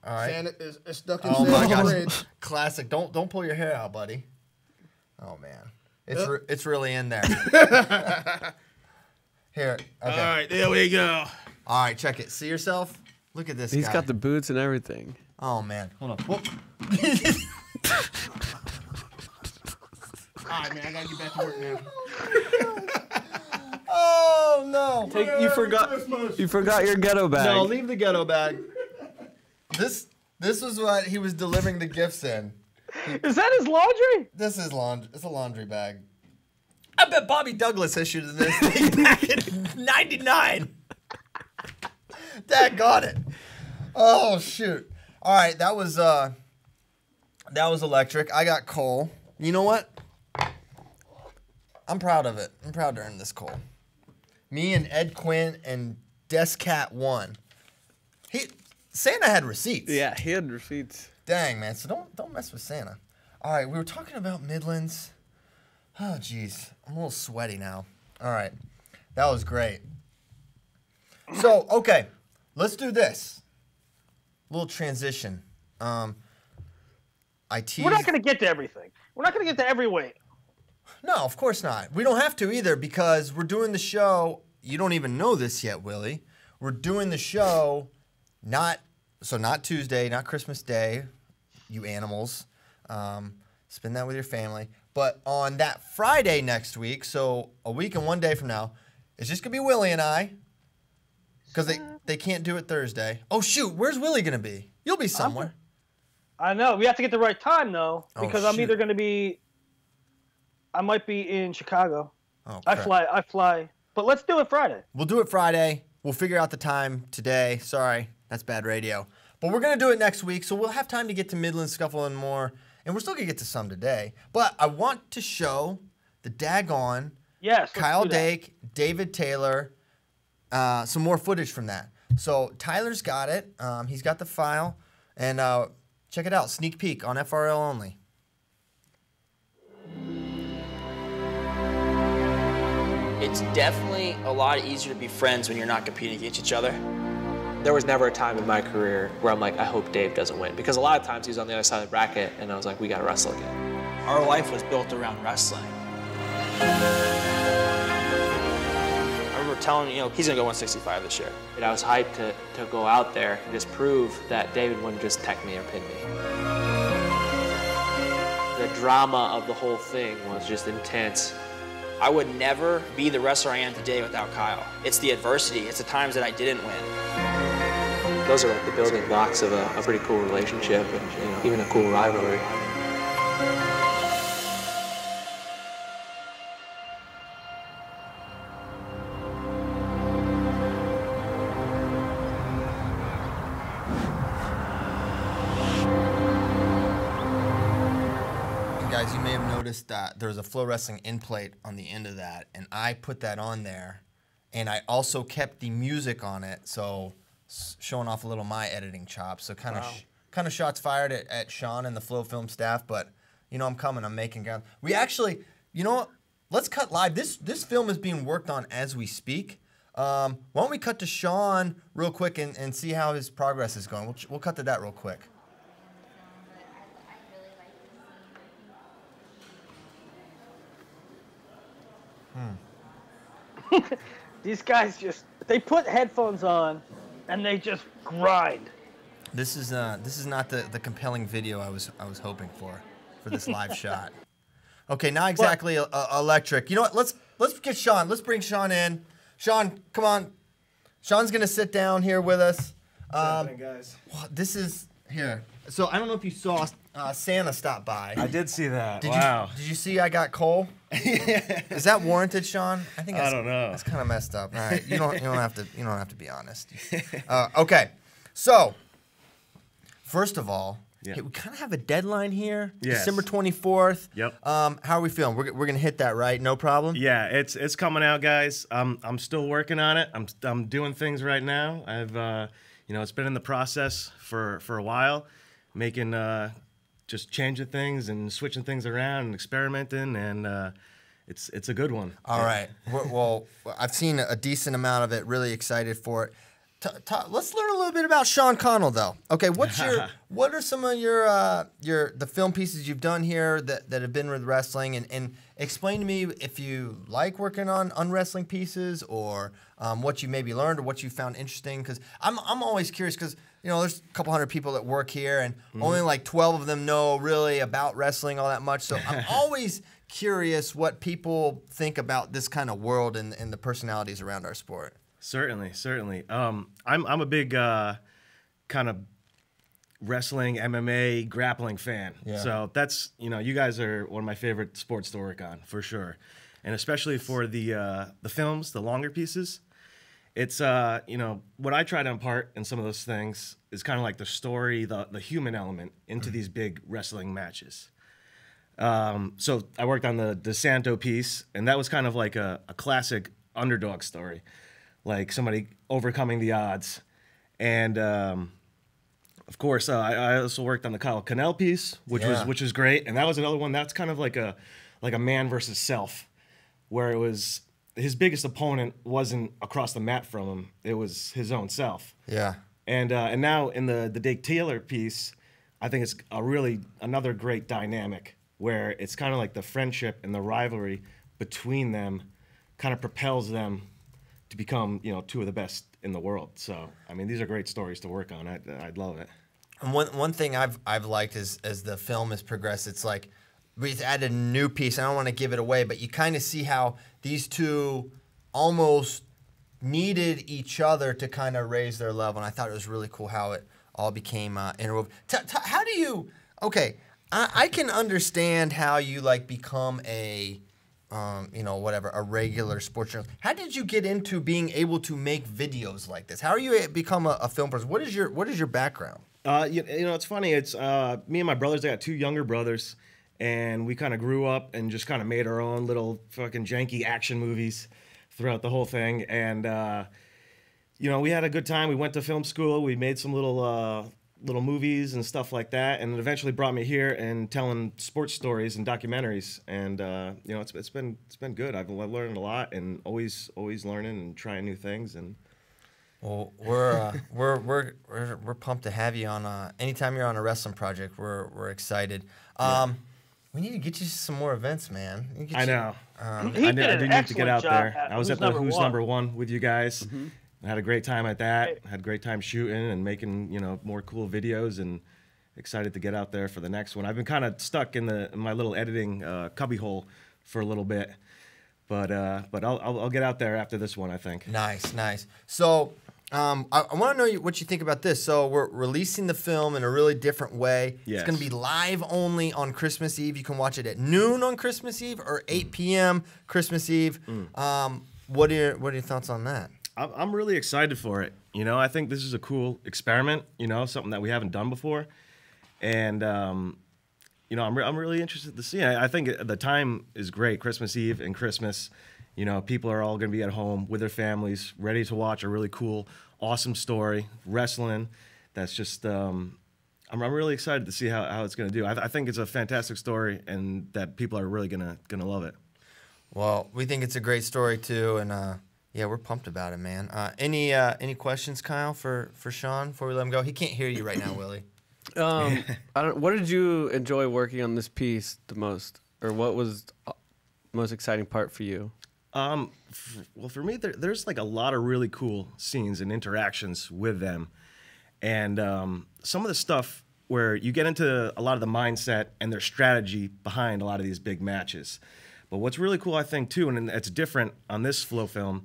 S1: right.
S4: Santa is stuck in
S1: Oh my
S4: Santa's
S1: gosh.
S4: bridge.
S1: Classic. Don't pull your hair out, buddy. Oh man, it's really in there. Here. Okay.
S4: All right, there we go.
S1: All right. Check it. See yourself. Look at this
S3: He's
S1: guy.
S3: got the boots and everything.
S1: Oh man. Hold on. Whoop.
S4: All right, man. I got to get back to work now.
S1: Oh no.
S3: You forgot your ghetto bag.
S1: No, leave the ghetto bag. This was what he was delivering the gifts in.
S2: Is that his laundry?
S1: This is laundry. It's a laundry bag. I bet Bobby Douglas issued this thing back in '99. Dad got it. Oh shoot! All right, that was electric. I got coal. You know what? I'm proud of it. I'm proud to earn this coal. Me and Ed Quinn and Descat won. Santa had receipts.
S3: Yeah, he had receipts.
S1: Dang, man. So don't mess with Santa. All right, we were talking about Midlands. Oh, jeez. I'm a little sweaty now. All right. That was great. So, okay. Let's do this. Little transition. I teased.
S2: We're not going to get to everything. We're not going to get to every weight.
S1: No, of course not. We don't have to either because we're doing the show. You don't even know this yet, Willie. We're doing the show not Tuesday, not Christmas Day, you animals. Spend that with your family. But on that Friday next week, so a week and 1 day from now, it's just going to be Willie and I because they can't do it Thursday. Oh, shoot. Where's Willie going to be? You'll be somewhere.
S2: I know. We have to get the right time, though, because I'm
S1: shoot.
S2: either going to be – I might be in Chicago.
S1: Oh,
S2: I
S1: crap.
S2: fly. But let's do it Friday.
S1: We'll do it Friday. We'll figure out the time today. Sorry, that's bad radio. But we're going to do it next week, so we'll have time to get to Midlands Scuffle and more. And we're still going to get to some today. But I want to show the daggone Kyle Dake, David Taylor, some more footage from that. So Tyler's got it. He's got the file. And check it out. Sneak peek on FRL only.
S5: It's definitely a lot easier to be friends when you're not competing against each other.
S6: There was never a time in my career where I'm like, I hope Dave doesn't win. Because a lot of times he was on the other side of the bracket, and I was like, we got to wrestle again.
S5: Our life was built around wrestling. I remember telling him, he's going to go 165 this year.
S6: And I was hyped to go out there and just prove that David wouldn't just tech me or pin me. The drama of the whole thing was just intense.
S5: I would never be the wrestler I am today without Kyle. It's the adversity. It's the times that I didn't win.
S6: Those are like the building blocks of a pretty cool relationship and even a cool rivalry.
S1: Guys, you may have noticed that there's a FloWrestling end plate on the end of that, and I put that on there, and I also kept the music on it, so showing off a little my editing chops. So kind of shots fired at Sean and the Flow Film staff, but I'm coming. I'm making ground. We actually, you know what? Let's cut live. This film is being worked on as we speak. Why don't we cut to Sean real quick and see how his progress is going? We'll cut to that real quick.
S2: These guys they put headphones on and they just grind.
S1: This is not the compelling video I was hoping for this live shot. Okay, not exactly electric. You know what? Let's get Sean. Let's bring Sean in. Sean, come on. Sean's gonna sit down here with us.
S7: What's happening, guys?
S1: This is here. So I don't know if you saw Santa stop by.
S7: I did see that.
S1: Did
S7: wow.
S1: Did you see I got coal? Is that warranted, Sean? I
S7: don't know.
S1: That's kind of messed up. All right, you don't have to be honest. Okay, so first of all, hey, we kind of have a deadline here.
S7: Yes.
S1: December 24th.
S7: Yep.
S1: How are we feeling? We're gonna hit that, right? No problem.
S7: Yeah, it's coming out, guys. I'm still working on it. I'm doing things right now. I've it's been in the process for a while, making just changing things and switching things around and experimenting, and it's a good one.
S1: All right. Well, I've seen a decent amount of it. Really excited for it. Let's learn a little bit about Sean Connell, though. Okay, what are some of the film pieces you've done here that have been with wrestling, and explain to me if you like working on wrestling pieces or what you maybe learned or what you found interesting, because I'm always curious because there's a couple hundred people that work here and only like 12 of them know really about wrestling all that much. So I'm always curious what people think about this kind of world and the personalities around our sport.
S7: Certainly. I'm a big kind of wrestling, MMA, grappling fan. Yeah. So that's you guys are one of my favorite sports to work on for sure, and especially for the films, the longer pieces. It's what I try to impart in some of those things is kind of like the story, the human element into these big wrestling matches. So I worked on the DeSanto piece, and that was kind of like a classic underdog story. Like somebody overcoming the odds. And of course, I also worked on the Kyle Connell piece, which was great. And that was another one that's kind of like a man versus self, where it was his biggest opponent wasn't across the mat from him; it was his own self.
S1: Yeah.
S7: And now in the Dake Taylor piece, I think it's another great dynamic where it's kind of like the friendship and the rivalry between them kind of propels them to become, two of the best in the world. So, I mean, these are great stories to work on. I'd love it.
S1: And one thing I've liked is as the film has progressed, it's like we've added a new piece. I don't want to give it away, but you kind of see how these two almost needed each other to kind of raise their level. And I thought it was really cool how it all became interwoven. How do you? Okay, I can understand how you like become a a regular sports journalist. How did you get into being able to make videos like this? How are you become a film person? What is your background?
S7: It's funny. It's me and my brothers. I got 2 younger brothers, and we kind of grew up and just kind of made our own little fucking janky action movies throughout the whole thing. And we had a good time. We went to film school. We made some little movies and stuff like that, and it eventually brought me here and telling sports stories and documentaries. And it's been good. I've learned a lot, and always learning and trying new things. And
S1: well, we're pumped to have you on. Anytime you're on a wrestling project, we're excited. We need to get you some more events, man.
S7: I know.
S2: I
S7: do need to get out there. I was at the Who's Number One with you guys. Mm-hmm. I had a great time at that. Had a great time shooting and making more cool videos, and excited to get out there for the next one. I've been kind of stuck in my little editing cubbyhole for a little bit, but I'll get out there after this one, I think.
S1: Nice. So I want to know what you think about this. So we're releasing the film in a really different way.
S7: Yes.
S1: It's going to be live only on Christmas Eve. You can watch it at noon on Christmas Eve or 8 p.m. Christmas Eve. What are your thoughts on that?
S7: I'm really excited for it. I think this is a cool experiment, something that we haven't done before. And, I'm really interested to see it. I think the time is great, Christmas Eve and Christmas. People are all going to be at home with their families, ready to watch a really cool, awesome story, wrestling. That's just, I'm really excited to see how it's going to do. I think it's a fantastic story, and that people are really gonna love it.
S1: Well, we think it's a great story too, and yeah, we're pumped about it, man. Any questions, Kyle, for Sean before we let him go? He can't hear you right now, Willie.
S3: What did you enjoy working on this piece the most, or what was the most exciting part for you?
S7: Well, for me, there's like a lot of really cool scenes and interactions with them, and some of the stuff where you get into a lot of the mindset and their strategy behind a lot of these big matches. But what's really cool, I think, too, and it's different on this Flow film,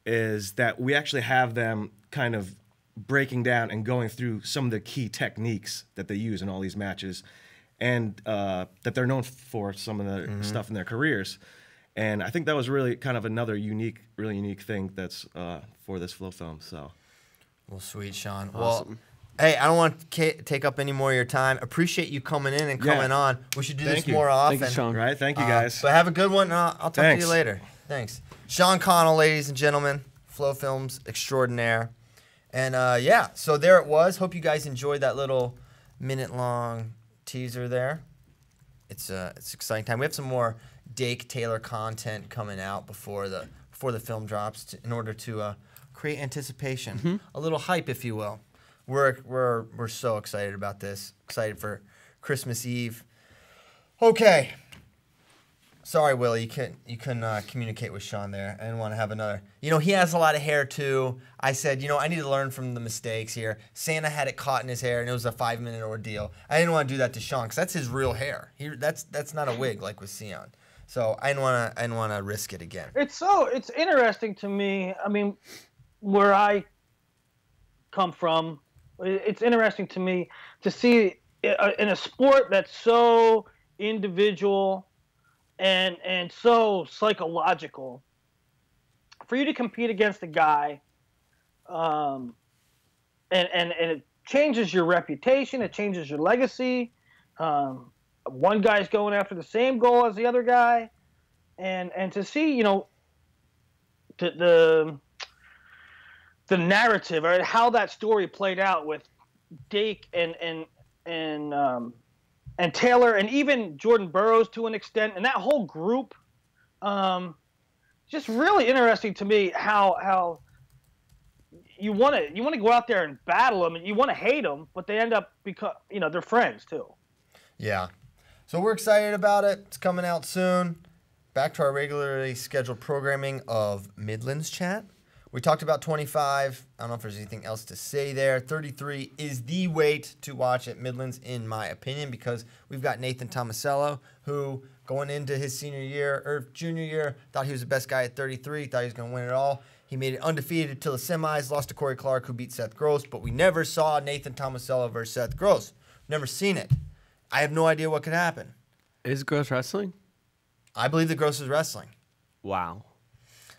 S7: is that we actually have them kind of breaking down and going through some of the key techniques that they use in all these matches, and that they're known for some of the stuff in their careers. And I think that was really kind of another really unique thing that's for this Flow film. So,
S1: well, sweet, Sean.
S3: Awesome.
S1: Well, hey, I don't want to take up any more of your time. Appreciate you coming in and coming on. We should do this more often.
S3: Thank you, Sean.
S7: Right? Thank you, guys.
S1: But have a good one. I'll talk to you later. Thanks. Sean Connell, ladies and gentlemen, Flow Films extraordinaire. And so there it was. Hope you guys enjoyed that little minute-long teaser there. It's exciting time. We have some more Dake Taylor content coming out before the film drops in order to create anticipation, a little hype, if you will. We're so excited about this. Excited for Christmas Eve. Okay. Sorry, Willie, you couldn't communicate with Sean there. I didn't want to have another. He has a lot of hair too. I said, I need to learn from the mistakes here. Santa had it caught in his hair, and it was a 5-minute ordeal. I didn't want to do that to Sean because that's his real hair. That's not a wig like with Sion. So I didn't want to risk it again.
S2: It's interesting to me. I mean, where I come from, it's interesting to me to see in a sport that's so individual and so psychological, for you to compete against a guy, and it changes your reputation, it changes your legacy. One guy's going after the same goal as the other guy, and to see the narrative, or how that story played out with Dake and Taylor, and even Jordan Burroughs to an extent, and that whole group, just really interesting to me how you want to go out there and battle them, and you want to hate them, but they end up they're friends too.
S1: Yeah. So we're excited about it. It's coming out soon. Back to our regularly scheduled programming of Midlands chat. We talked about 25. I don't know if there's anything else to say there. 33 is the weight to watch at Midlands, in my opinion, because we've got Nathan Tomasello, who going into his junior year, thought he was the best guy at 33, thought he was going to win it all. He made it undefeated till the semis, lost to Corey Clark, who beat Seth Gross, but we never saw Nathan Tomasello versus Seth Gross. Never seen it. I have no idea what could happen.
S3: Is Gross wrestling?
S1: I believe that Gross is wrestling.
S3: Wow.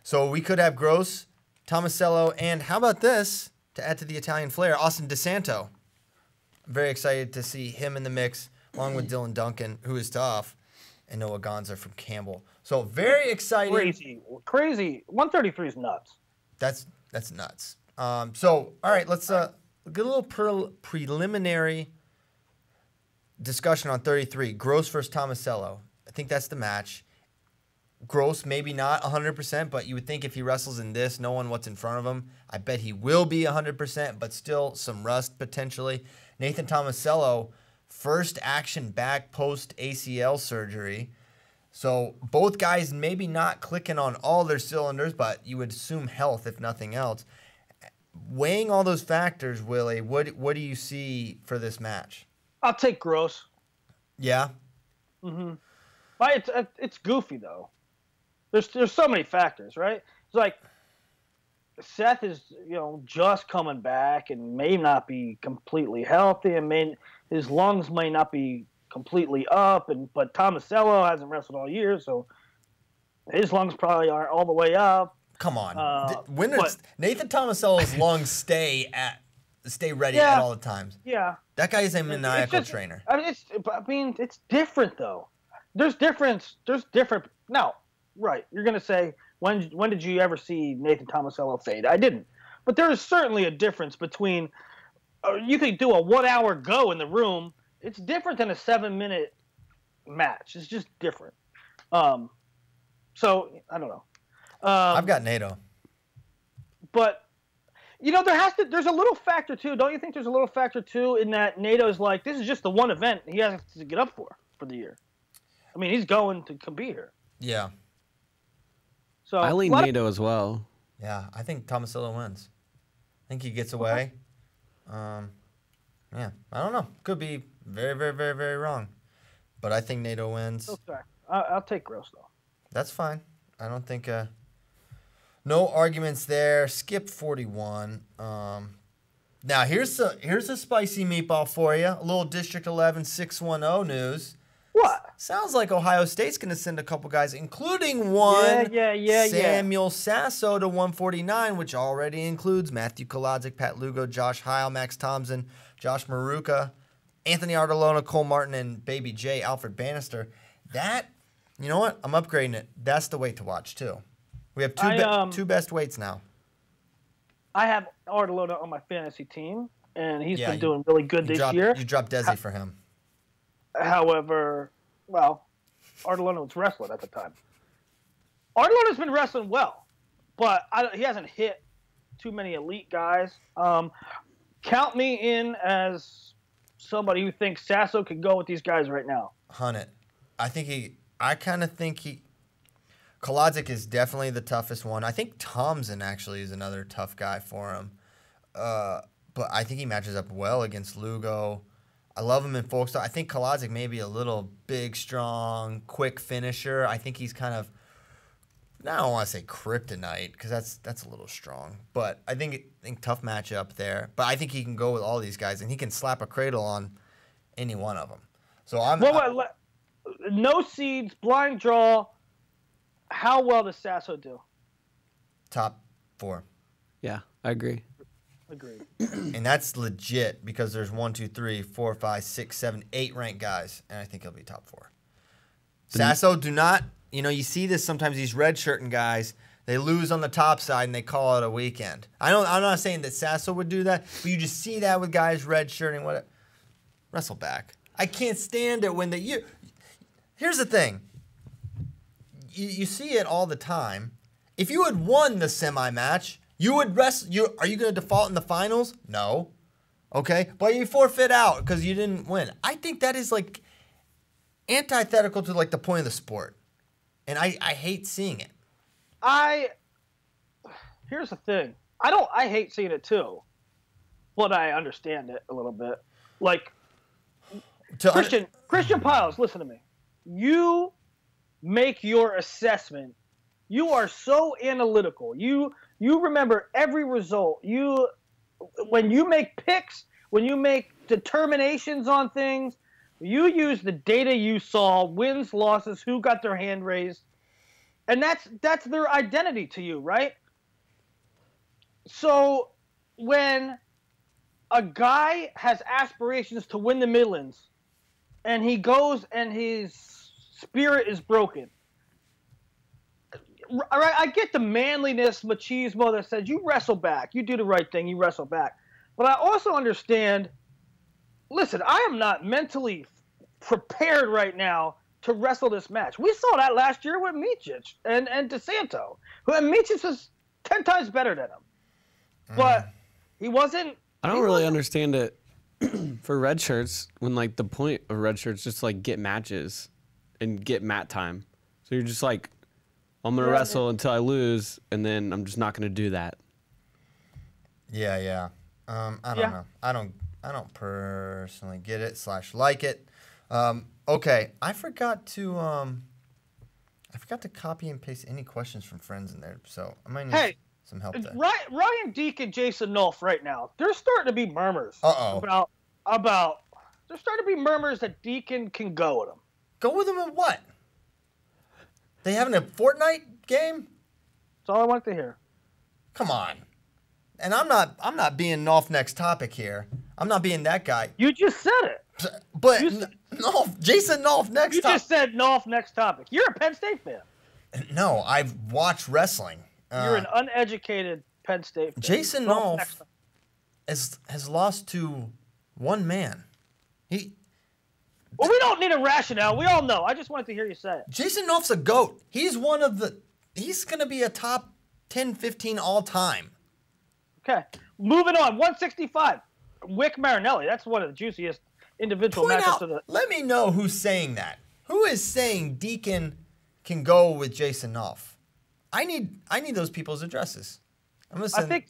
S1: So we could have Gross, Tomasello, and how about this, to add to the Italian flair, Austin DeSanto. I'm very excited to see him in the mix, along with Dylan Duncan, who is tough, and Noah Gonza from Campbell. So very exciting.
S2: Crazy. 133 is nuts.
S1: That's nuts. So, all right, let's get a little preliminary discussion on 33. Gross versus Tomasello. I think that's the match. Gross, maybe not 100%, but you would think if he wrestles in this, knowing what's in front of him, I bet he will be 100%, but still some rust potentially. Nathan Tomasello, first action back post ACL surgery. So both guys maybe not clicking on all their cylinders, but you would assume health if nothing else. Weighing all those factors, Willie, what do you see for this match?
S2: I'll take Gross.
S1: Yeah?
S2: Mm-hmm. But it's goofy, though. There's so many factors, right? It's like Seth is, just coming back and may not be completely healthy, and his lungs may not be completely up, but Tomasello hasn't wrestled all year, so his lungs probably aren't all the way up.
S1: Come on, Nathan Tomasello's lungs stay ready at all the times.
S2: Yeah,
S1: that guy is a maniacal trainer.
S2: It's different though. There's different. No, right. You're gonna say when did you ever see Nathan Tomasello fade? I didn't, but there is certainly a difference between. You could do a 1 hour go in the room. It's different than a 7-minute match. It's just different. So I don't know.
S1: I've got NATO.
S2: But there's a little factor too. Don't you think there's a little factor too in that NATO's like, this is just the one event he has to get up for the year. I mean, he's going to compete here.
S1: Yeah.
S3: So I lean NATO as well.
S1: Yeah, I think Tomasello wins. I think he gets away. Yeah, I don't know. Could be very, very, very, very wrong. But I think NATO wins.
S2: Okay. I'll take Gross, though.
S1: That's fine. I don't think... no arguments there. Skip 41. Now, here's a spicy meatball for you. A little District 11 610 news.
S2: What?
S1: Sounds like Ohio State's going to send a couple guys, including one Samuel Sasso to 149, which already includes Matthew Kolodzik, Pat Lugo, Josh Heil, Max Thompson, Josh Maruka, Anthony Artelona, Cole Martin, and Baby J, Alfred Bannister. That, you know what? I'm upgrading it. That's the weight to watch, too. We have two best weights now.
S2: I have Artelona on my fantasy team, and he's been doing really good this year.
S1: You dropped Desi for him.
S2: However, Artelona was wrestling at the time. Artelona's been wrestling well, but he hasn't hit too many elite guys. Count me in as somebody who thinks Sasso could go with these guys right now.
S1: Hunt it. I kind of think Kolodzik is definitely the toughest one. I think Thompson actually is another tough guy for him. But I think he matches up well against Lugo. I love him in folk style. I think Kolodzik may be a little big, strong, quick finisher. I think he's kind of, I don't want to say kryptonite because that's a little strong. But I think tough matchup there. But I think he can go with all these guys, and he can slap a cradle on any one of them. So
S2: no seeds, blind draw. How well does Sasso do?
S1: Top 4.
S3: Yeah, I agree.
S2: Agreed.
S1: And that's legit because there's 1, 2, 3, 4, 5, 6, 7, 8 ranked guys, and I think he'll be top 4. Sasso, do not, you see this sometimes, these red-shirting guys, they lose on the top side and they call it a weekend. I'm not saying that Sasso would do that, but you just see that with guys red-shirting. Wrestle back. I can't stand it when here's the thing. You see it all the time. If you had won the semi-match, you would rest. Are you going to default in the finals? No. Okay, but you forfeit out because you didn't win. I think that is like antithetical to like the point of the sport, and I hate seeing it.
S2: Here's the thing. I hate seeing it too, but I understand it a little bit. Like Christian Piles, listen to me. You make your assessment. You are so analytical. You remember every result. When you make picks, when you make determinations on things, you use the data you saw, wins, losses, who got their hand raised, and that's their identity to you, right? So when a guy has aspirations to win the Midlands, and he goes and his spirit is broken, I get the manliness, machismo that says you wrestle back, you do the right thing, you wrestle back. But I also understand, listen, I am not mentally prepared right now to wrestle this match. We saw that last year with Miocic and DeSanto. Miocic was 10 times better than him. But he wasn't.
S3: I don't really understand it for red shirts when like the point of red shirts just to, like get matches and get mat time. So you're just like, I'm gonna wrestle until I lose, and then I'm just not gonna do that.
S1: Yeah. I don't know. I don't personally get it / like it. Okay, I forgot to copy and paste any questions from friends in there, so I might need some help there.
S2: Ryan Deek and Jason Nolf right now, there's starting to be murmurs about there's starting to be murmurs that Deacon can go with him.
S1: Go with him in what? They having a Fortnite game?
S2: That's all I wanted to hear.
S1: Come on. And I'm not being Nolf next topic here. I'm not being that guy.
S2: You just said it.
S1: But Nolf, Jason Nolf next topic.
S2: You just said Nolf next topic. You're a Penn State fan.
S1: No, I've watched wrestling.
S2: You're an uneducated Penn State fan.
S1: Jason Nolf has lost to one man.
S2: Well, we don't need a rationale. We all know. I just wanted to hear you say it.
S1: Jason Nolf's a GOAT. He's going to be a top 10, 15 all time.
S2: Okay. Moving on. 165. Wick Marinelli. That's one of the juiciest individual matches of the.
S1: Let me know who's saying that. Who is saying Deacon can go with Jason Nolf? I need those people's addresses. I'm gonna send.
S2: I think.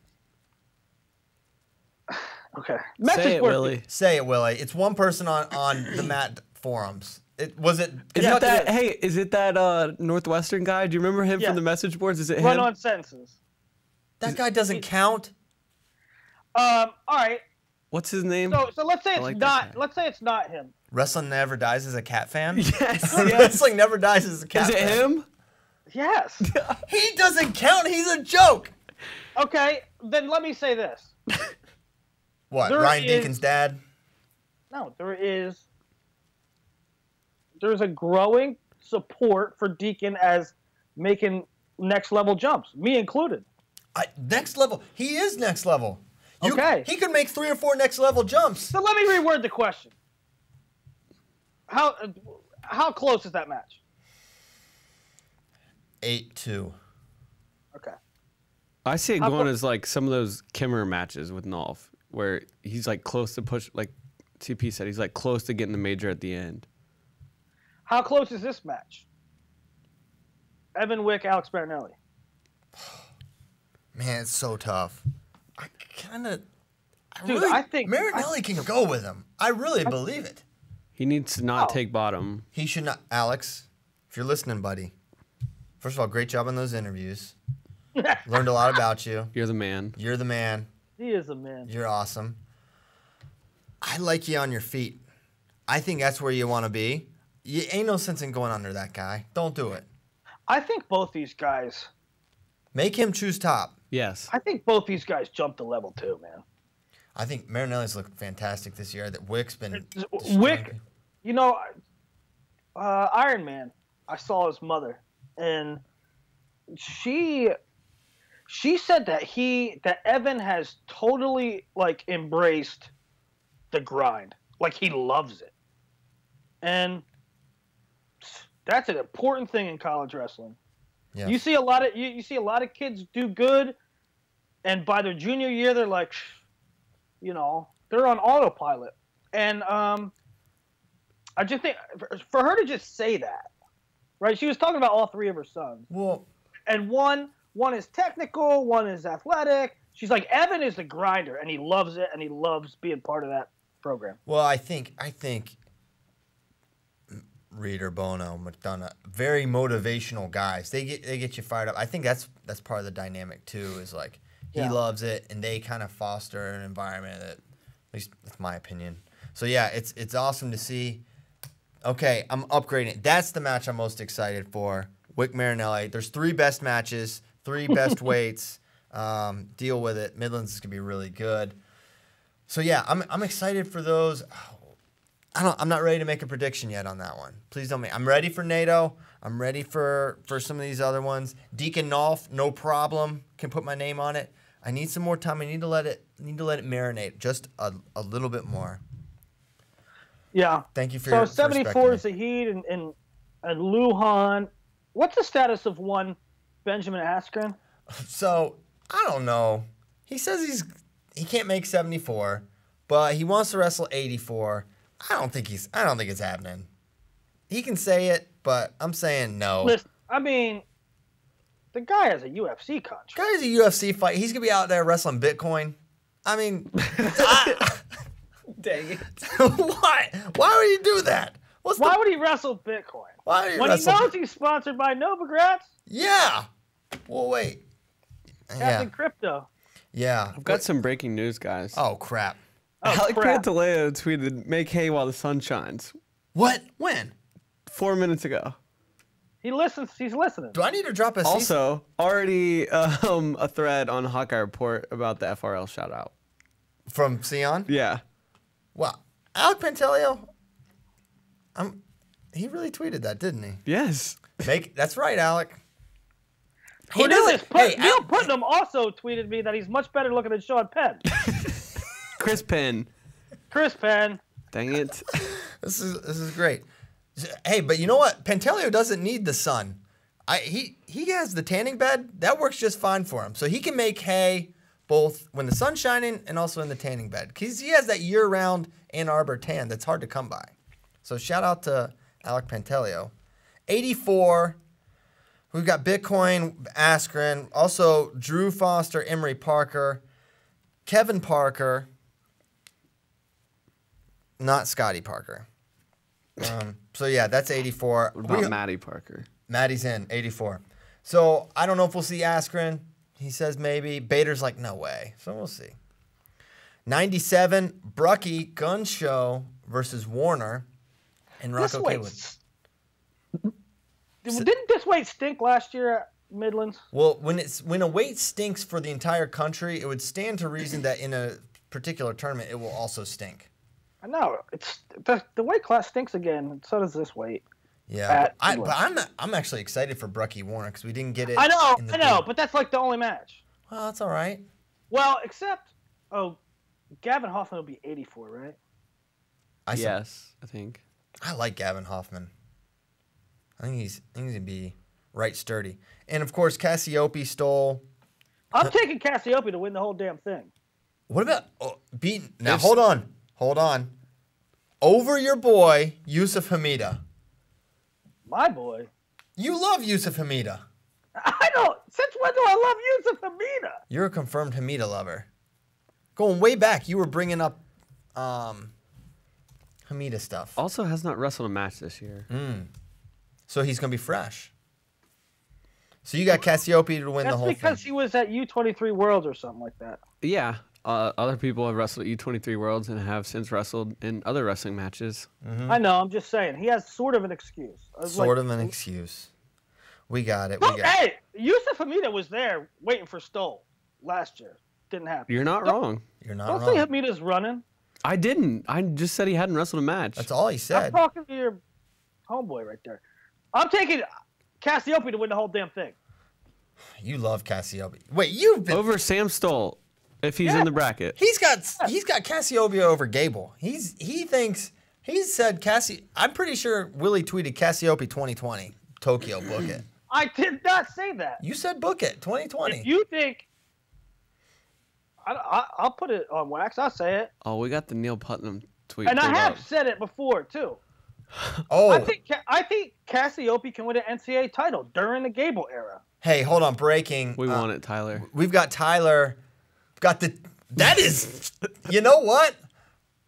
S2: Okay.
S3: Say it, Willie.
S1: Say it, Willie. It's one person on the Matt forums. Is it that Northwestern guy? Do you remember him from the message boards? Is it him?
S2: Run on sentences.
S1: That guy doesn't count.
S2: All right.
S3: What's his name?
S2: So let's say it's not. Let's say it's not him.
S1: Wrestling Never Dies as a cat fan.
S3: Yes.
S1: Wrestling Never Dies as a cat fan.
S3: Is it him?
S2: Yes.
S1: He doesn't count. He's a joke.
S2: Okay. Then let me say this.
S1: What? Ryan Deacon's dad?
S2: No, there's a growing support for Deacon as making next level jumps, me included.
S1: Next level. He is next level.
S2: Okay.
S1: He could make 3 or 4 next level jumps.
S2: So let me reword the question. How close is that match?
S1: 8-2.
S2: Okay.
S3: I see it going as like some of those Kimmer matches with Nolf, where he's like close to push, like TP said, he's like close to getting the major at the end.
S2: How close is this match? Evan Wick, Alex Marinelli.
S1: Man, it's so tough. I think Marinelli can go with him. I really believe it.
S3: He needs to not take bottom.
S1: He should not. Alex, if you're listening, buddy, first of all, great job on those interviews. Learned a lot about you.
S3: You're the man.
S1: You're the man.
S2: He is the man.
S1: You're awesome. I like you on your feet. I think that's where you want to be. You ain't no sense in going under that guy. Don't do it.
S2: I think both these guys.
S1: Make him choose top.
S3: Yes.
S2: I think both these guys jumped to level 2, man.
S1: I think Marinelli's looked fantastic this year. That Wick's been.
S2: Wick, you know, Iron Man. I saw his mother, and she said that Evan has totally like embraced the grind, like he loves it, and that's an important thing in college wrestling.
S1: Yeah.
S2: You see a lot of you see a lot of kids do good, and by their junior year, they're like, they're on autopilot. And I just think for her to just say that, right? She was talking about all three of her sons.
S1: Well,
S2: and one is technical, one is athletic. She's like, Evan is the grinder, and he loves it, and he loves being part of that program.
S1: Well, I think Reader, Bono, McDonough, very motivational guys. They get you fired up. I think that's part of the dynamic too. Is like he loves it, and they kind of foster an environment that, at least that's my opinion. So yeah, it's awesome to see. Okay, I'm upgrading. That's the match I'm most excited for. Wick Marinelli. There's 3 best matches, 3 best weights. Deal with it. Midlands is gonna be really good. So yeah, I'm excited for those. I'm not ready to make a prediction yet on that one. Please don't make. I'm ready for NATO. I'm ready for some of these other ones. Deacon Nolf, no problem. Can put my name on it. I need some more time. I need to let it marinate just a little bit more.
S2: Yeah.
S1: Thank you for your.
S2: So 74 is the Heat and Lujan. What's the status of one Benjamin Askren?
S1: So I don't know. He says he can't make 74, but he wants to wrestle 84. I don't think it's happening. He can say it, but I'm saying no.
S2: Listen, I mean, the guy has a UFC contract.
S1: Guy has a UFC fight. He's gonna be out there wrestling Bitcoin. I mean,
S3: Dang it.
S1: why? Why would you do that?
S2: Why would he wrestle Bitcoin?
S1: Why would he
S2: when
S1: wrestle?
S2: he knows he's sponsored by Novogratz?
S1: Yeah. Well, wait.
S2: Captain Crypto.
S1: Yeah.
S3: I've got some breaking news, guys.
S1: Oh crap.
S3: Alec
S2: crap.
S3: Pantaleo tweeted, "Make hay while the sun shines."
S1: What? When?
S3: 4 minutes ago.
S2: He listens. He's listening.
S1: Do I need to drop a
S3: Also, already a thread on Hawkeye Report about the FRL shout out.
S1: from Sion?
S3: Yeah.
S1: Wow. Alec Pantaleo. He really tweeted that, didn't he?
S3: Yes.
S1: That's right, Alec.
S2: Neil Putnam also tweeted me that he's much better looking than Sean Penn.
S3: Chris Penn. Dang it.
S1: This is great. Hey, but you know what? Pantaleo doesn't need the sun. He has the tanning bed. That works just fine for him. So he can make hay both when the sun's shining and also in the tanning bed. Because he has that year-round Ann Arbor tan that's hard to come by. So shout out to Alec Pantaleo. 84. We've got Bitcoin, Askren. Also Drew Foster, Emery Parker. Kevin Parker. Not Scotty Parker. So yeah, that's 84.
S3: What about Maddie Parker?
S1: Maddie's in 84. So I don't know if we'll see Askren. He says maybe. Bader's like, no way. So we'll see. 97, Brucky Gun Show versus Warner and Rocco Kaywood.
S2: Didn't this weight stink last year at Midlands?
S1: Well, when a weight stinks for the entire country, it would stand to reason that in a particular tournament it will also stink.
S2: I know. It's the weight class stinks again, and so does this weight.
S1: Yeah, but I'm actually excited for Brucky Warner because we didn't get it.
S2: I know, but that's like the only match.
S1: Well, that's all right.
S2: Well, except Gavin Hoffman will be 84, right?
S3: Yes, I think.
S1: I like Gavin Hoffman. I think he's gonna be right sturdy. And of course, Cassiope stole.
S2: I'm taking Cassiope to win the whole damn thing.
S1: What about beating? Now hold on. Over your boy Yusuf Hamida.
S2: My boy.
S1: You love Yusuf Hamida.
S2: I don't. Since when do I love Yusuf Hamida?
S1: You're a confirmed Hamida lover. Going way back, you were bringing up Hamida stuff.
S3: Also has not wrestled a match this year.
S1: So he's going to be fresh. So you got Cassiope to win the whole thing.
S2: That's because he was at U23 Worlds or something like that.
S3: Yeah. Other people have wrestled at U23 Worlds and have since wrestled in other wrestling matches.
S1: Mm-hmm.
S2: I know. I'm just saying. He has sort of an excuse.
S1: Sort of an excuse. We got it.
S2: Hey, Yusuf Hamida was there waiting for Stoll last year. Didn't happen.
S3: You're not wrong.
S1: You're not
S2: wrong.
S1: Don't
S2: say Hamida's running.
S3: I didn't. I just said he hadn't wrestled a match.
S1: That's all he said.
S2: I'm talking to your homeboy right there. I'm taking Cassiope to win the whole damn thing.
S1: You love Cassiope. Wait, you've been
S3: over Sam Stoll if he's in the bracket.
S1: He's got Cassiope over Gable. He said I'm pretty sure Willie tweeted Cassiope 2020 Tokyo book it.
S2: I did not say that.
S1: You said book it, 2020.
S2: If you think, I'll put it on wax. I'll say it.
S3: Oh, we got the Neil Putnam tweet.
S2: And I
S3: pulled
S2: have
S3: up.
S2: said it before too.
S1: Oh,
S2: I think Cassiope can win an NCAA title during the Gable era.
S1: hey, hold on, breaking.
S3: We want it, Tyler.
S1: We've got Tyler. That is, you know what?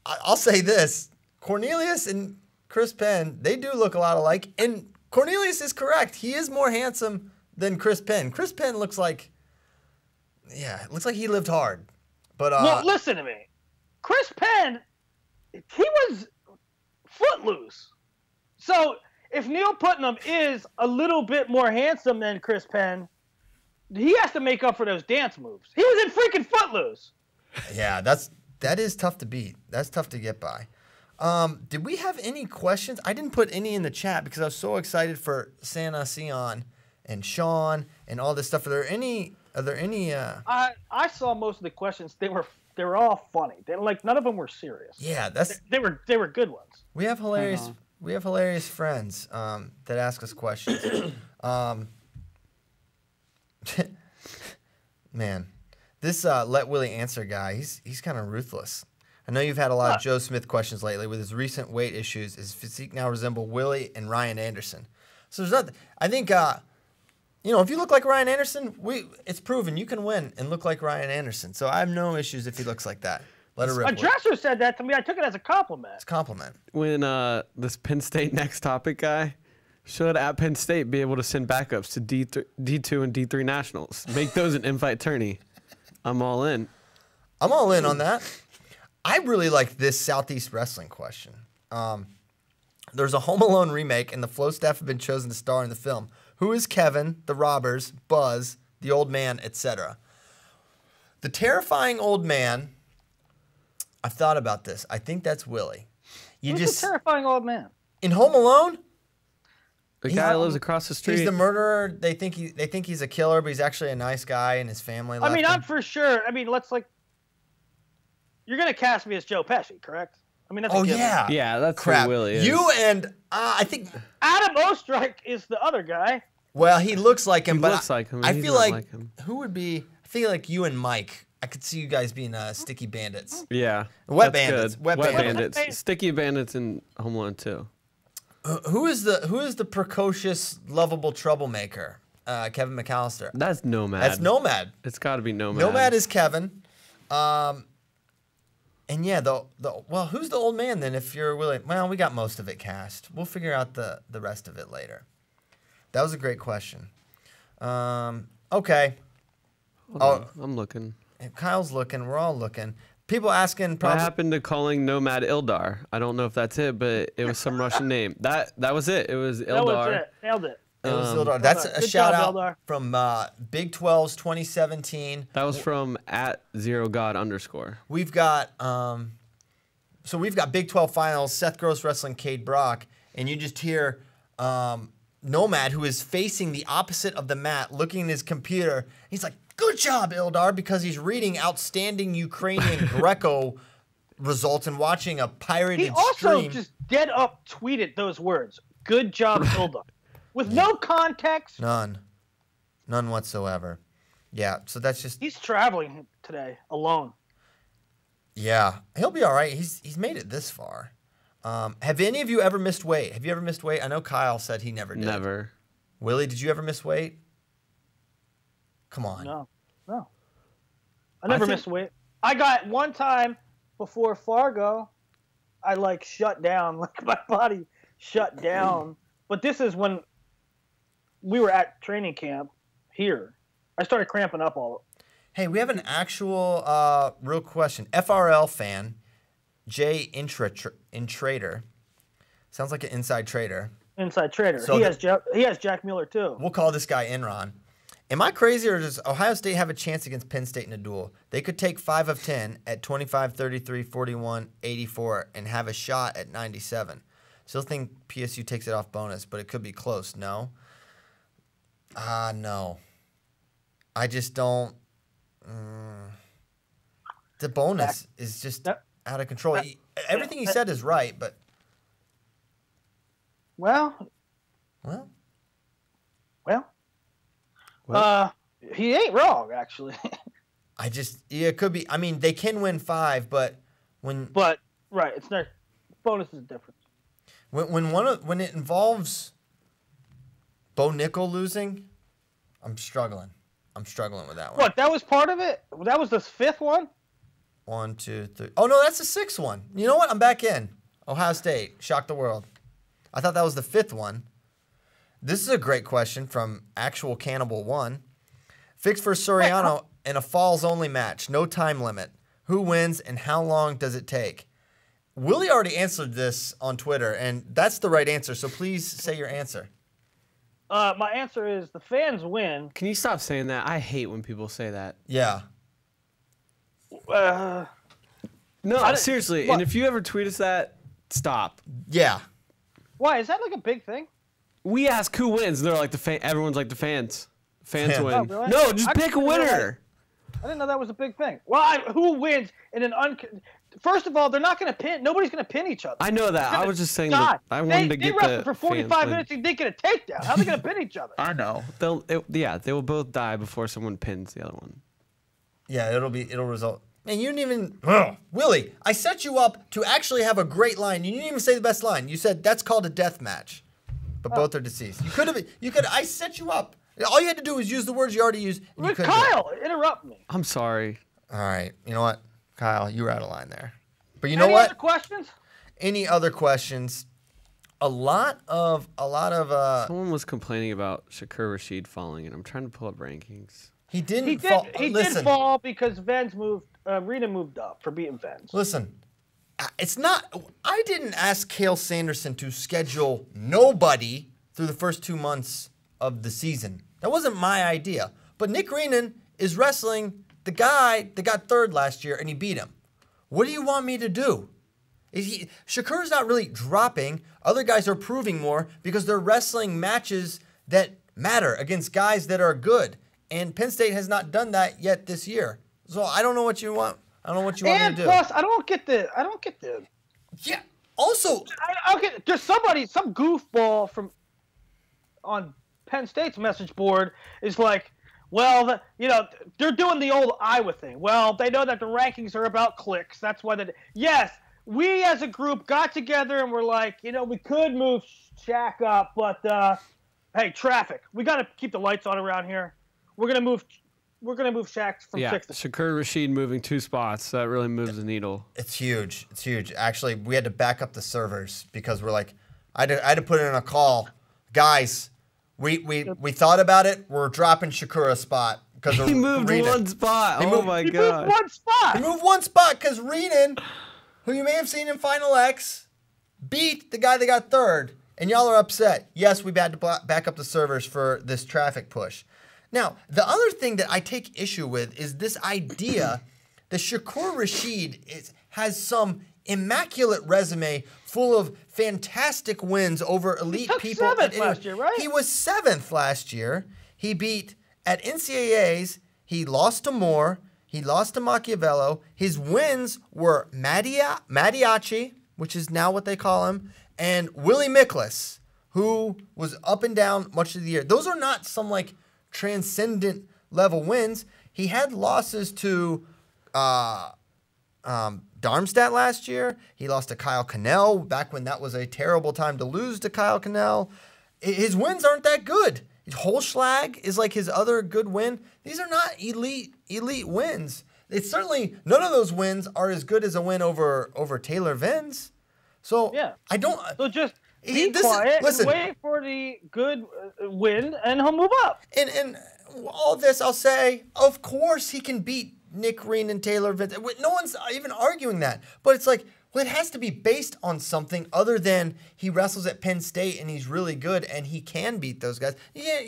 S1: I'll say this. Cornelius and Chris Penn, they do look a lot alike. And Cornelius is correct. He is more handsome than Chris Penn. Chris Penn looks like he lived hard. But
S2: well, listen to me. Chris Penn, he was footloose. So if Neil Putnam is a little bit more handsome than Chris Penn, he has to make up for those dance moves. He was in freaking Footloose.
S1: yeah, that is tough to beat. That's tough to get by. Did we have any questions? I didn't put any in the chat because I was so excited for Santa Sion and Sean and all this stuff. Are there any?
S2: I saw most of the questions. They were all funny. None of them were serious.
S1: Yeah,
S2: They were good ones.
S1: we have hilarious. We have hilarious friends that ask us questions. Man, this Let Willie Answer guy, he's kind of ruthless. I know you've had a lot of Joe Smith questions lately. With his recent weight issues, his physique now resemble Willie and Ryan Anderson. So there's nothing. I think, if you look like Ryan Anderson, it's proven you can win and look like Ryan Anderson. So I have no issues if he looks like that. Let it rip.
S2: A dresser said that to me. I took it as a compliment.
S1: It's a compliment.
S3: When this Penn State next topic guy should at Penn State be able to send backups to D2 and D3 nationals, make those an invite tourney. I'm all in.
S1: I'm all in on that. I really like this Southeast Wrestling question. There's a Home Alone remake, and the Flow staff have been chosen to star in the film. Who is Kevin, the robbers, Buzz, the old man, etc.? The terrifying old man, I've thought about this. I think that's Willie.
S2: Who's the terrifying old man?
S1: In Home Alone,
S3: The guy lives across the street.
S1: he's the murderer. They think he's a killer, but he's actually a nice guy, and his family left him.
S2: I'm for sure. You're gonna cast me as Joe Pesci, correct? That's a given.
S3: Yeah, that's
S1: Crap.
S3: who Willie is.
S1: You and I think
S2: Adam Ostrike is the other guy.
S1: Well, he looks like him, but
S3: looks like him,
S1: I
S3: he's
S1: feel
S3: not
S1: like
S3: like him.
S1: who would be? I feel like you and Mike. I could see you guys being sticky bandits.
S3: Yeah.
S1: Wet
S3: that's
S1: bandits.
S3: good.
S1: Wet bandits.
S3: bandits. Sticky bandits in Home Alone 2.
S1: Who is the precocious, lovable troublemaker? Kevin McAllister.
S3: That's Nomad.
S1: That's Nomad.
S3: It's got to be Nomad.
S1: Nomad is Kevin. And yeah, who's the old man then? If you're willing, well, we got most of it cast. We'll figure out the rest of it later. That was a great question. Okay.
S3: Hold on, I'm looking.
S1: Kyle's looking. We're all looking. People asking.
S3: What happened to calling Nomad Ildar? I don't know if that's it, but it was some Russian name. That was it. It was Ildar.
S2: That was it. Nailed it.
S1: It was Ildar. That's a
S2: Good
S1: shout
S2: job,
S1: out
S2: Ildar.
S1: from Big 12's 2017.
S3: That was from @0god_.
S1: We've got we've got Big 12 finals. Seth Gross wrestling Cade Brock, and you just hear Nomad, who is facing the opposite of the mat, looking at his computer. He's like, "Good job, Ildar," because he's reading outstanding Ukrainian Greco results and watching a pirated
S2: He also
S1: stream.
S2: just dead up tweeted those words. Good job, Ildar. With no context.
S1: None whatsoever. Yeah, so that's just.
S2: He's traveling today alone.
S1: Yeah, he'll be all right. He's made it this far. Have any of you ever missed weight? Have you ever missed weight? I know Kyle said he never did.
S3: Never.
S1: Willie, did you ever miss weight? Come on.
S2: No. I never missed weight. I got one time before Fargo, I shut down, my body shut down. But this is when we were at training camp here. I started cramping up all.
S1: Hey, we have an actual real question. FRL fan, Jay Intrader. Sounds like an inside trader.
S2: Inside trader.
S1: So
S2: he has Jack Mueller too.
S1: We'll call this guy Enron. Am I crazy, or does Ohio State have a chance against Penn State in a duel? They could take 5 of 10 at 25, 33, 41, 84 and have a shot at 97. Still think PSU takes it off bonus, but it could be close. No? No. I just don't. The bonus is just out of control. Everything he said is right, but.
S2: Well, Well, he ain't wrong actually.
S1: It could be. I mean, they can win 5, but
S2: right, it's not bonus is different.
S1: When it involves Bo Nickel losing, I'm struggling. With that one.
S2: What? That was part of it. That was the 5th one.
S1: 1, 2, 3. Oh no, that's the 6th one. You know what? I'm back in. Ohio State shocked the world. I thought that was the 5th one. This is a great question from Actual Cannibal 1. Fix for Soriano in a falls only match, no time limit. Who wins and how long does it take? Willie already answered this on Twitter, and that's the right answer. So please say your answer.
S2: My answer is the fans win.
S3: Can you stop saying that? I hate when people say that.
S1: Yeah.
S3: No, seriously. And if you ever tweet us that, stop.
S1: Yeah.
S2: Why is that like a big thing?
S3: We ask who wins. They're like everyone's like the fans. Fans win.
S2: Oh, really?
S3: No, just pick a winner.
S2: I didn't know that was a big thing. Well, who wins in an First of all, they're not going to pin. Nobody's going to pin each other.
S3: I know that. I was just saying that I wanted to get the
S2: wrestled for 45 minutes and they get a takedown. How are they going to pin each other?
S3: I know. They will both die before someone pins the other one.
S1: Yeah, it'll result. Man, you didn't even Willie, I set you up to actually have a great line. You didn't even say the best line. You said that's called a death match. But both are deceased. I set you up. All you had to do was use the words you already used. And
S2: Kyle, interrupt me.
S3: I'm sorry.
S1: All right. You know what? Kyle, you were out of line there. But you know
S2: Any
S1: what?
S2: Other questions?
S1: Any other questions? A lot of
S3: someone was complaining about Shakur Rashid falling, and I'm trying to pull up rankings.
S1: He did fall because
S2: Reno moved up for beating Vens.
S1: Listen, I didn't ask Cale Sanderson to schedule nobody through the first 2 months of the season. That wasn't my idea. But Nick Reno is wrestling the guy that got 3rd last year, and he beat him. What do you want me to do? Shakur's not really dropping. Other guys are proving more because they're wrestling matches that matter against guys that are good. And Penn State has not done that yet this year. So I don't know what you want. I don't know what you want me to do.
S2: And plus, I don't get the.
S1: Yeah. Also,
S2: there's some goofball on Penn State's message board is like, well, they're doing the old Iowa thing. Well, they know that the rankings are about clicks. That's why yes, we as a group got together and we're like, we could move Shaq up, but hey, traffic. We got to keep the lights on around here. We're gonna move Shaq from 6 to
S3: Shakur Rashid moving 2 spots. That really moves the needle.
S1: It's huge. It's huge. Actually, we had to back up the servers because we're like, I had to put in a call, guys. We thought about it. We're dropping Shakur a spot because
S3: he moved one spot. Oh my god!
S2: He moved one spot.
S1: He moved one spot because Reno, who you may have seen in Final X, beat the guy that got 3rd, and y'all are upset. Yes, we had to back up the servers for this traffic push. Now, the other thing that I take issue with is this idea that Shakur Rashid has some immaculate resume full of fantastic wins over elite people.
S2: He took 7th last year, right?
S1: He was 7th last year. He beat, at NCAAs, he lost to Moore. He lost to Machiavello. His wins were Mariachi, which is now what they call him, and Willie Pickens, who was up and down much of the year. Those are not some, transcendent level wins. He had losses to Darmstadt last year. He lost to Kyle Cannell back when that was a terrible time to lose to Kyle Cannell. His wins aren't that good. Holschlag is his other good win. These are not elite wins. It's certainly none of those wins are as good as a win over Taylor Vens. So
S2: yeah,
S1: I don't.
S2: So just be quiet and wait for the good win, and he'll move up.
S1: And all this, I'll say, of course he can beat Nick Reno and Taylor Vens. No one's even arguing that. But it's it has to be based on something other than he wrestles at Penn State and he's really good and he can beat those guys. Yeah,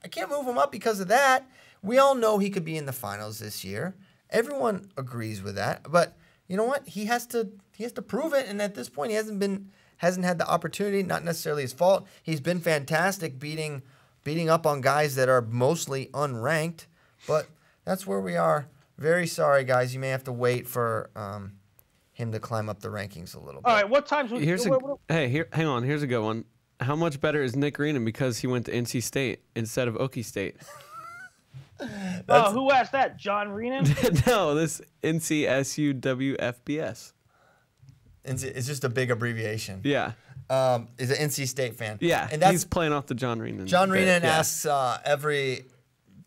S1: I can't move him up because of that. We all know he could be in the finals this year. Everyone agrees with that. But you know what? He has to prove it. And at this point, he hasn't had the opportunity. Not necessarily his fault. He's been fantastic beating up on guys that are mostly unranked. But that's where we are. Very sorry, guys. You may have to wait for him to climb up the rankings a little bit.
S2: All right, what times?
S3: Hang on. Here's a good one. How much better is Nick Reno because he went to NC State instead of Okie State?
S2: Oh, who asked that? John Reno?
S3: No, this NCSUWFBS.
S1: It's just a big abbreviation.
S3: Yeah.
S1: Is an NC State fan.
S3: Yeah,
S1: and that's
S3: he's playing off the John Reno.
S1: John Reno asks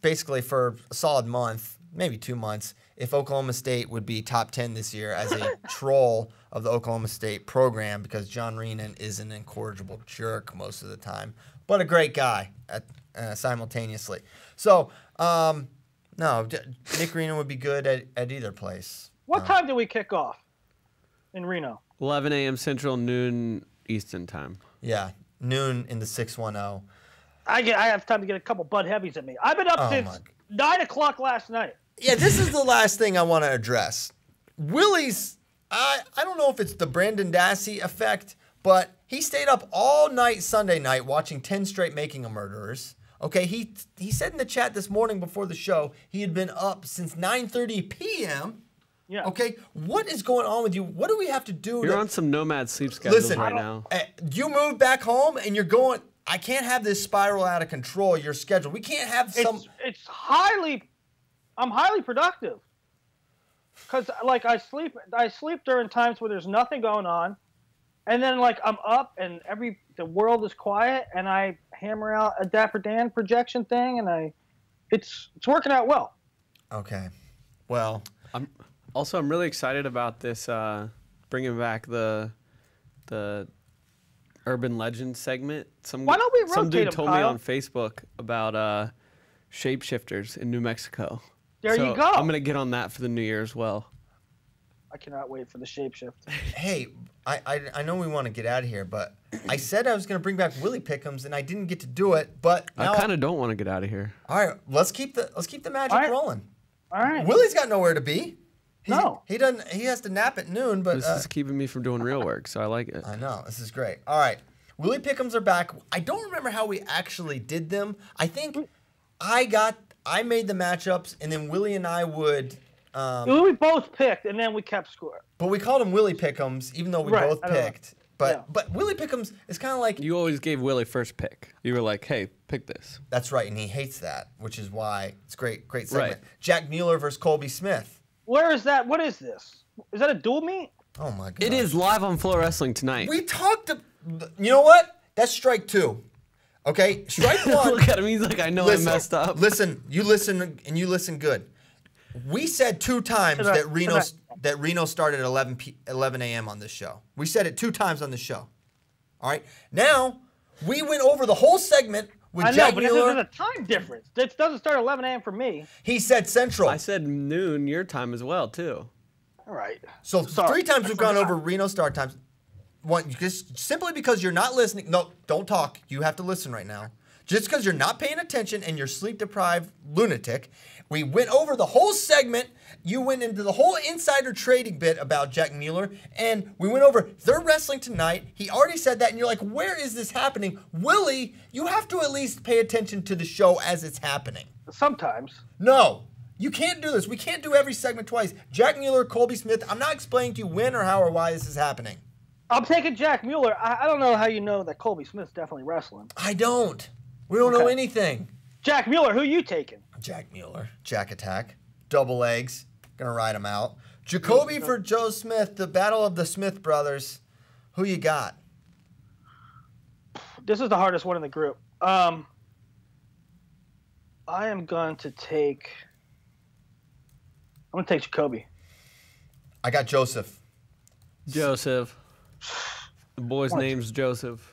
S1: basically for a solid month, maybe 2 months, if Oklahoma State would be top 10 this year as a troll of the Oklahoma State program, because John Reno is an incorrigible jerk most of the time, but a great guy simultaneously. So, no, Nick Reno would be good at either place.
S2: What time do we kick off in Reno?
S3: 11 a.m. Central, noon Eastern time.
S1: Yeah, noon in the 610.
S2: I have time to get a couple Bud Heavies at me. I've been up since 9 o'clock last night.
S1: Yeah, this is the last thing I want to address. Willie's, I don't know if it's the Brandon Dassey effect, but he stayed up all night Sunday night watching 10 straight Making a Murderers. Okay, he said in the chat this morning before the show he had been up since 9:30 p.m.
S2: Yeah.
S1: Okay, what is going on with you? What do we have to do?
S3: You're on some nomad sleep schedules right now.
S1: You moved back home and you're going, I can't have this spiral out of control, your schedule. We can't have some...
S2: I'm highly productive. Because, like, I sleep during times where there's nothing going on. And then, like, I'm up and the world is quiet and I hammer out a Dapper Dan projection thing and it's working out well.
S1: Okay. Well...
S3: I'm really excited about this, bringing back the urban legend segment.
S2: Why don't we rotate
S3: some dude
S2: them,
S3: told
S2: Kyle?
S3: me on Facebook about shapeshifters in New Mexico.
S2: There you go.
S3: I'm gonna get on that for the new year as well.
S2: I cannot wait for the shapeshift.
S1: Hey, I know we want to get out of here, but I said I was going to bring back Willie Pickens, and I didn't get to do it. But now,
S3: I kind of don't want to get out of here.
S1: All right, let's keep the magic rolling.
S2: All right.
S1: Willie's got nowhere to be.
S2: No.
S1: He doesn't. He has to nap at noon. But
S3: This is keeping me from doing real work, so I like it.
S1: I know, this is great. All right, Willie Pickens are back. I don't remember how we actually did them. I think I made the matchups, and then Willie and I would.
S2: We both picked, and then we kept score.
S1: But we called him Willie Pickens, even though we both picked. But Willie Pickens is kind of like...
S3: You always gave Willie first pick. You were like, hey, pick this.
S1: That's right, and he hates that, which is why it's great segment.
S3: Right.
S1: Jack Mueller versus Colby Smith.
S2: Where is that? What is this? Is that a dual meet?
S1: Oh, my God.
S3: It is live on FloWrestling tonight.
S1: We talked to... You know what? That's strike 2. Okay? Strike 1...
S3: Look at him. He's like, I know I messed up.
S1: Listen, you listen good. We said 2 times that Reno started at 11 a.m. on this show. We said it 2 times on the show. All right? Now, we went over the whole segment with Jack Mueller.
S2: There's a time difference. It doesn't start at 11 a.m. for me.
S1: He said Central.
S3: I said noon your time as well, too.
S2: All right.
S1: So 3 times we've gone over Reno start times. One, just simply because you're not listening. No, don't talk. You have to listen right now. Just because you're not paying attention and you're sleep-deprived lunatic. We went over the whole segment. You went into the whole insider trading bit about Jack Mueller, and we went over they're wrestling tonight. He already said that, and you're like, where is this happening? Willie, you have to at least pay attention to the show as it's happening.
S2: Sometimes.
S1: No, you can't do this. We can't do every segment twice. Jack Mueller, Colby Smith, I'm not explaining to you when or how or why this is happening.
S2: I'm taking Jack Mueller. I don't know how you know that Colby Smith's definitely wrestling.
S1: I don't. We don't know anything.
S2: Jack Mueller, who you taking?
S1: Jack Mueller. Jack Attack. Double legs. Gonna ride him out. Jacoby for Joe Smith. The battle of the Smith brothers. Who you got?
S2: This is the hardest one in the group. I am going to take... I'm going to take Jacoby.
S1: I got Joseph.
S3: Joseph. The boy's name's Joseph.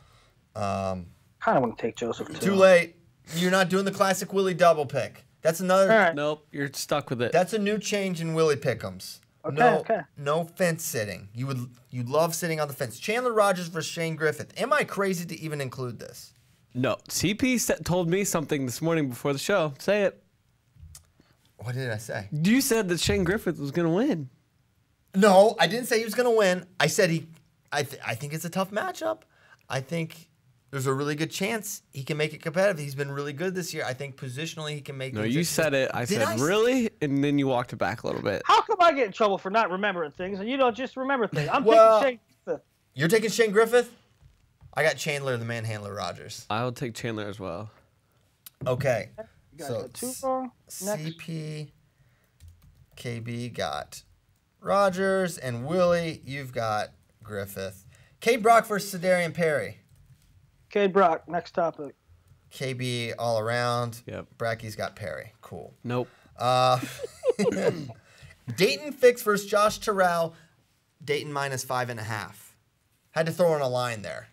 S2: Kind of want to take Joseph, too.
S1: Too late. You're not doing the classic Willie double pick. That's another...
S2: Right.
S3: Nope, you're stuck with it.
S1: That's a new change in Willie Pick'ems. No fence sitting. You'd love sitting on the fence. Chandler Rogers versus Shane Griffith. Am I crazy to even include this?
S3: No. CP told me something this morning before the show. Say it.
S1: What did I say?
S3: You said that Shane Griffith was going to win.
S1: No, I didn't say he was going to win. I said I think it's a tough matchup. I think there's a really good chance he can make it competitive. He's been really good this year. I think positionally he can make it.
S3: No, you said it. I said, really? And then you walked it back a little bit.
S2: How come I get in trouble for not remembering things and you don't just remember things? I'm taking Shane Griffith.
S1: You're taking Shane Griffith? I got Chandler, the manhandler Rogers.
S3: I'll take Chandler as well.
S1: Okay.
S2: You guys
S1: So
S2: got two wrong. Next.
S1: CP, KB got Rogers, and Willie, you've got Griffith. Cade Brock versus Sedarian Perry.
S2: Cade Brock. Next topic.
S1: KB all around.
S3: Yep.
S1: Bracky's got Perry. Cool.
S3: Nope.
S1: Dayton Fix versus Josh Terrell. Dayton -5.5. Had to throw in a line there.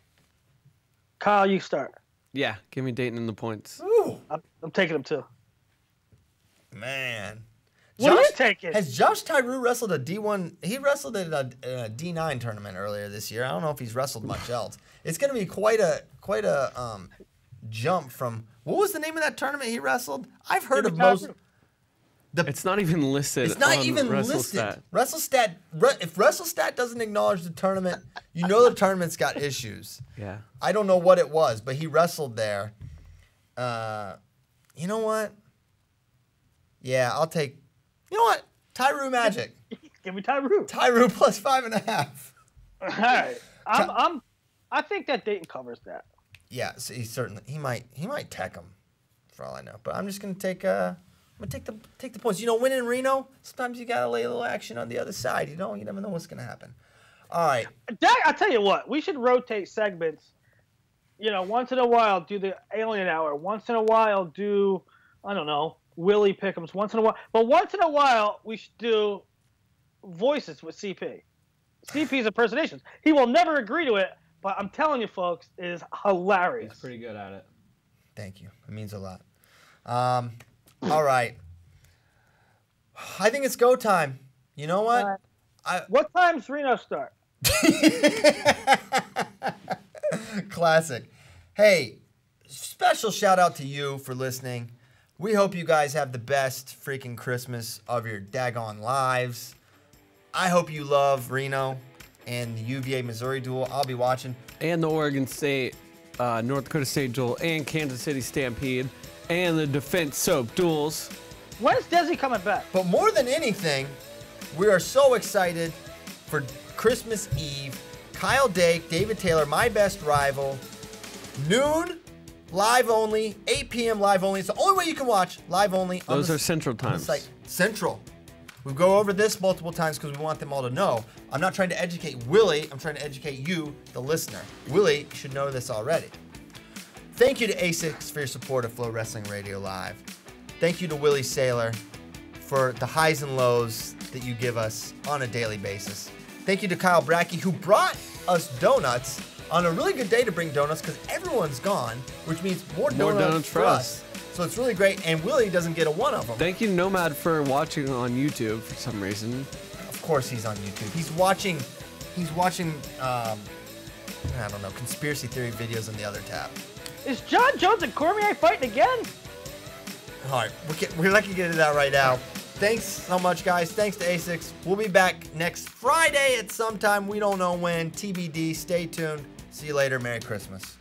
S2: Kyle, you start.
S3: Yeah, give me Dayton in the points.
S1: Ooh,
S2: I'm taking him too.
S1: man.
S2: What are you taking?
S1: Has Josh Tyree wrestled a D1? He wrestled at a D9 tournament earlier this year. I don't know if he's wrestled much else. It's going to be quite a jump from, what was the name of that tournament he wrestled? I've heard of most.
S3: It's not even listed.
S1: It's not
S3: on
S1: even
S3: WrestleStat.
S1: listed. If WrestleStat doesn't acknowledge the tournament, you know the tournament's got issues.
S3: Yeah.
S1: I don't know what it was, but he wrestled there. You know what? Yeah, I'll take. You know what? Tyree Magic.
S2: Give me Tyree.
S1: Tyree +5.5.
S2: All right. I think that Dayton covers that.
S1: Yeah, so he might tech him, for all I know. But I'm just gonna take the points. You know, winning in Reno, sometimes you gotta lay a little action on the other side. You never know what's gonna happen. All right.
S2: I tell you what, we should rotate segments. You know, once in a while do the Alien Hour. Once in a while do, I don't know, Willie Pickens. Once in a while, but once in a while we should do voices with CP. CP's impersonations. He will never agree to it, but I'm telling you, folks, it is hilarious.
S3: He's pretty good at it.
S1: Thank you. It means a lot. All right. I think it's go time. You know what?
S2: What time's Reno start?
S1: Classic. Hey, special shout out to you for listening. We hope you guys have the best freaking Christmas of your daggone lives. I hope you love Reno and the UVA Missouri duel. I'll be watching.
S3: And the Oregon State, North Dakota State duel, and Kansas City Stampede, and the Defense Soap duels.
S2: When's Desi coming back?
S1: But more than anything, we are so excited for Christmas Eve. Kyle Dake, David Taylor, my best rival. Noon, live only. 8 p.m. live only. It's the only way you can watch live only.
S3: Those are Central times.
S1: Site. Central. We go over this multiple times because we want them all to know. I'm not trying to educate Willie. I'm trying to educate you, the listener. Willie should know this already. Thank you to A6 for your support of Flow Wrestling Radio Live. Thank you to Willie Saylor for the highs and lows that you give us on a daily basis. Thank you to Kyle Brackey, who brought us donuts on a really good day to bring donuts because everyone's gone, which means more donuts for us. So it's really great, and Willie doesn't get a one of them.
S3: Thank you, Nomad, for watching on YouTube for some reason.
S1: Of course he's on YouTube. He's watching, I don't know, conspiracy theory videos on the other tab.
S2: Is John Jones and Cormier fighting again?
S1: All right, we're not going to get into that right now. Thanks so much, guys. Thanks to A6. We'll be back next Friday at some time. We don't know when. TBD. Stay tuned. See you later. Merry Christmas.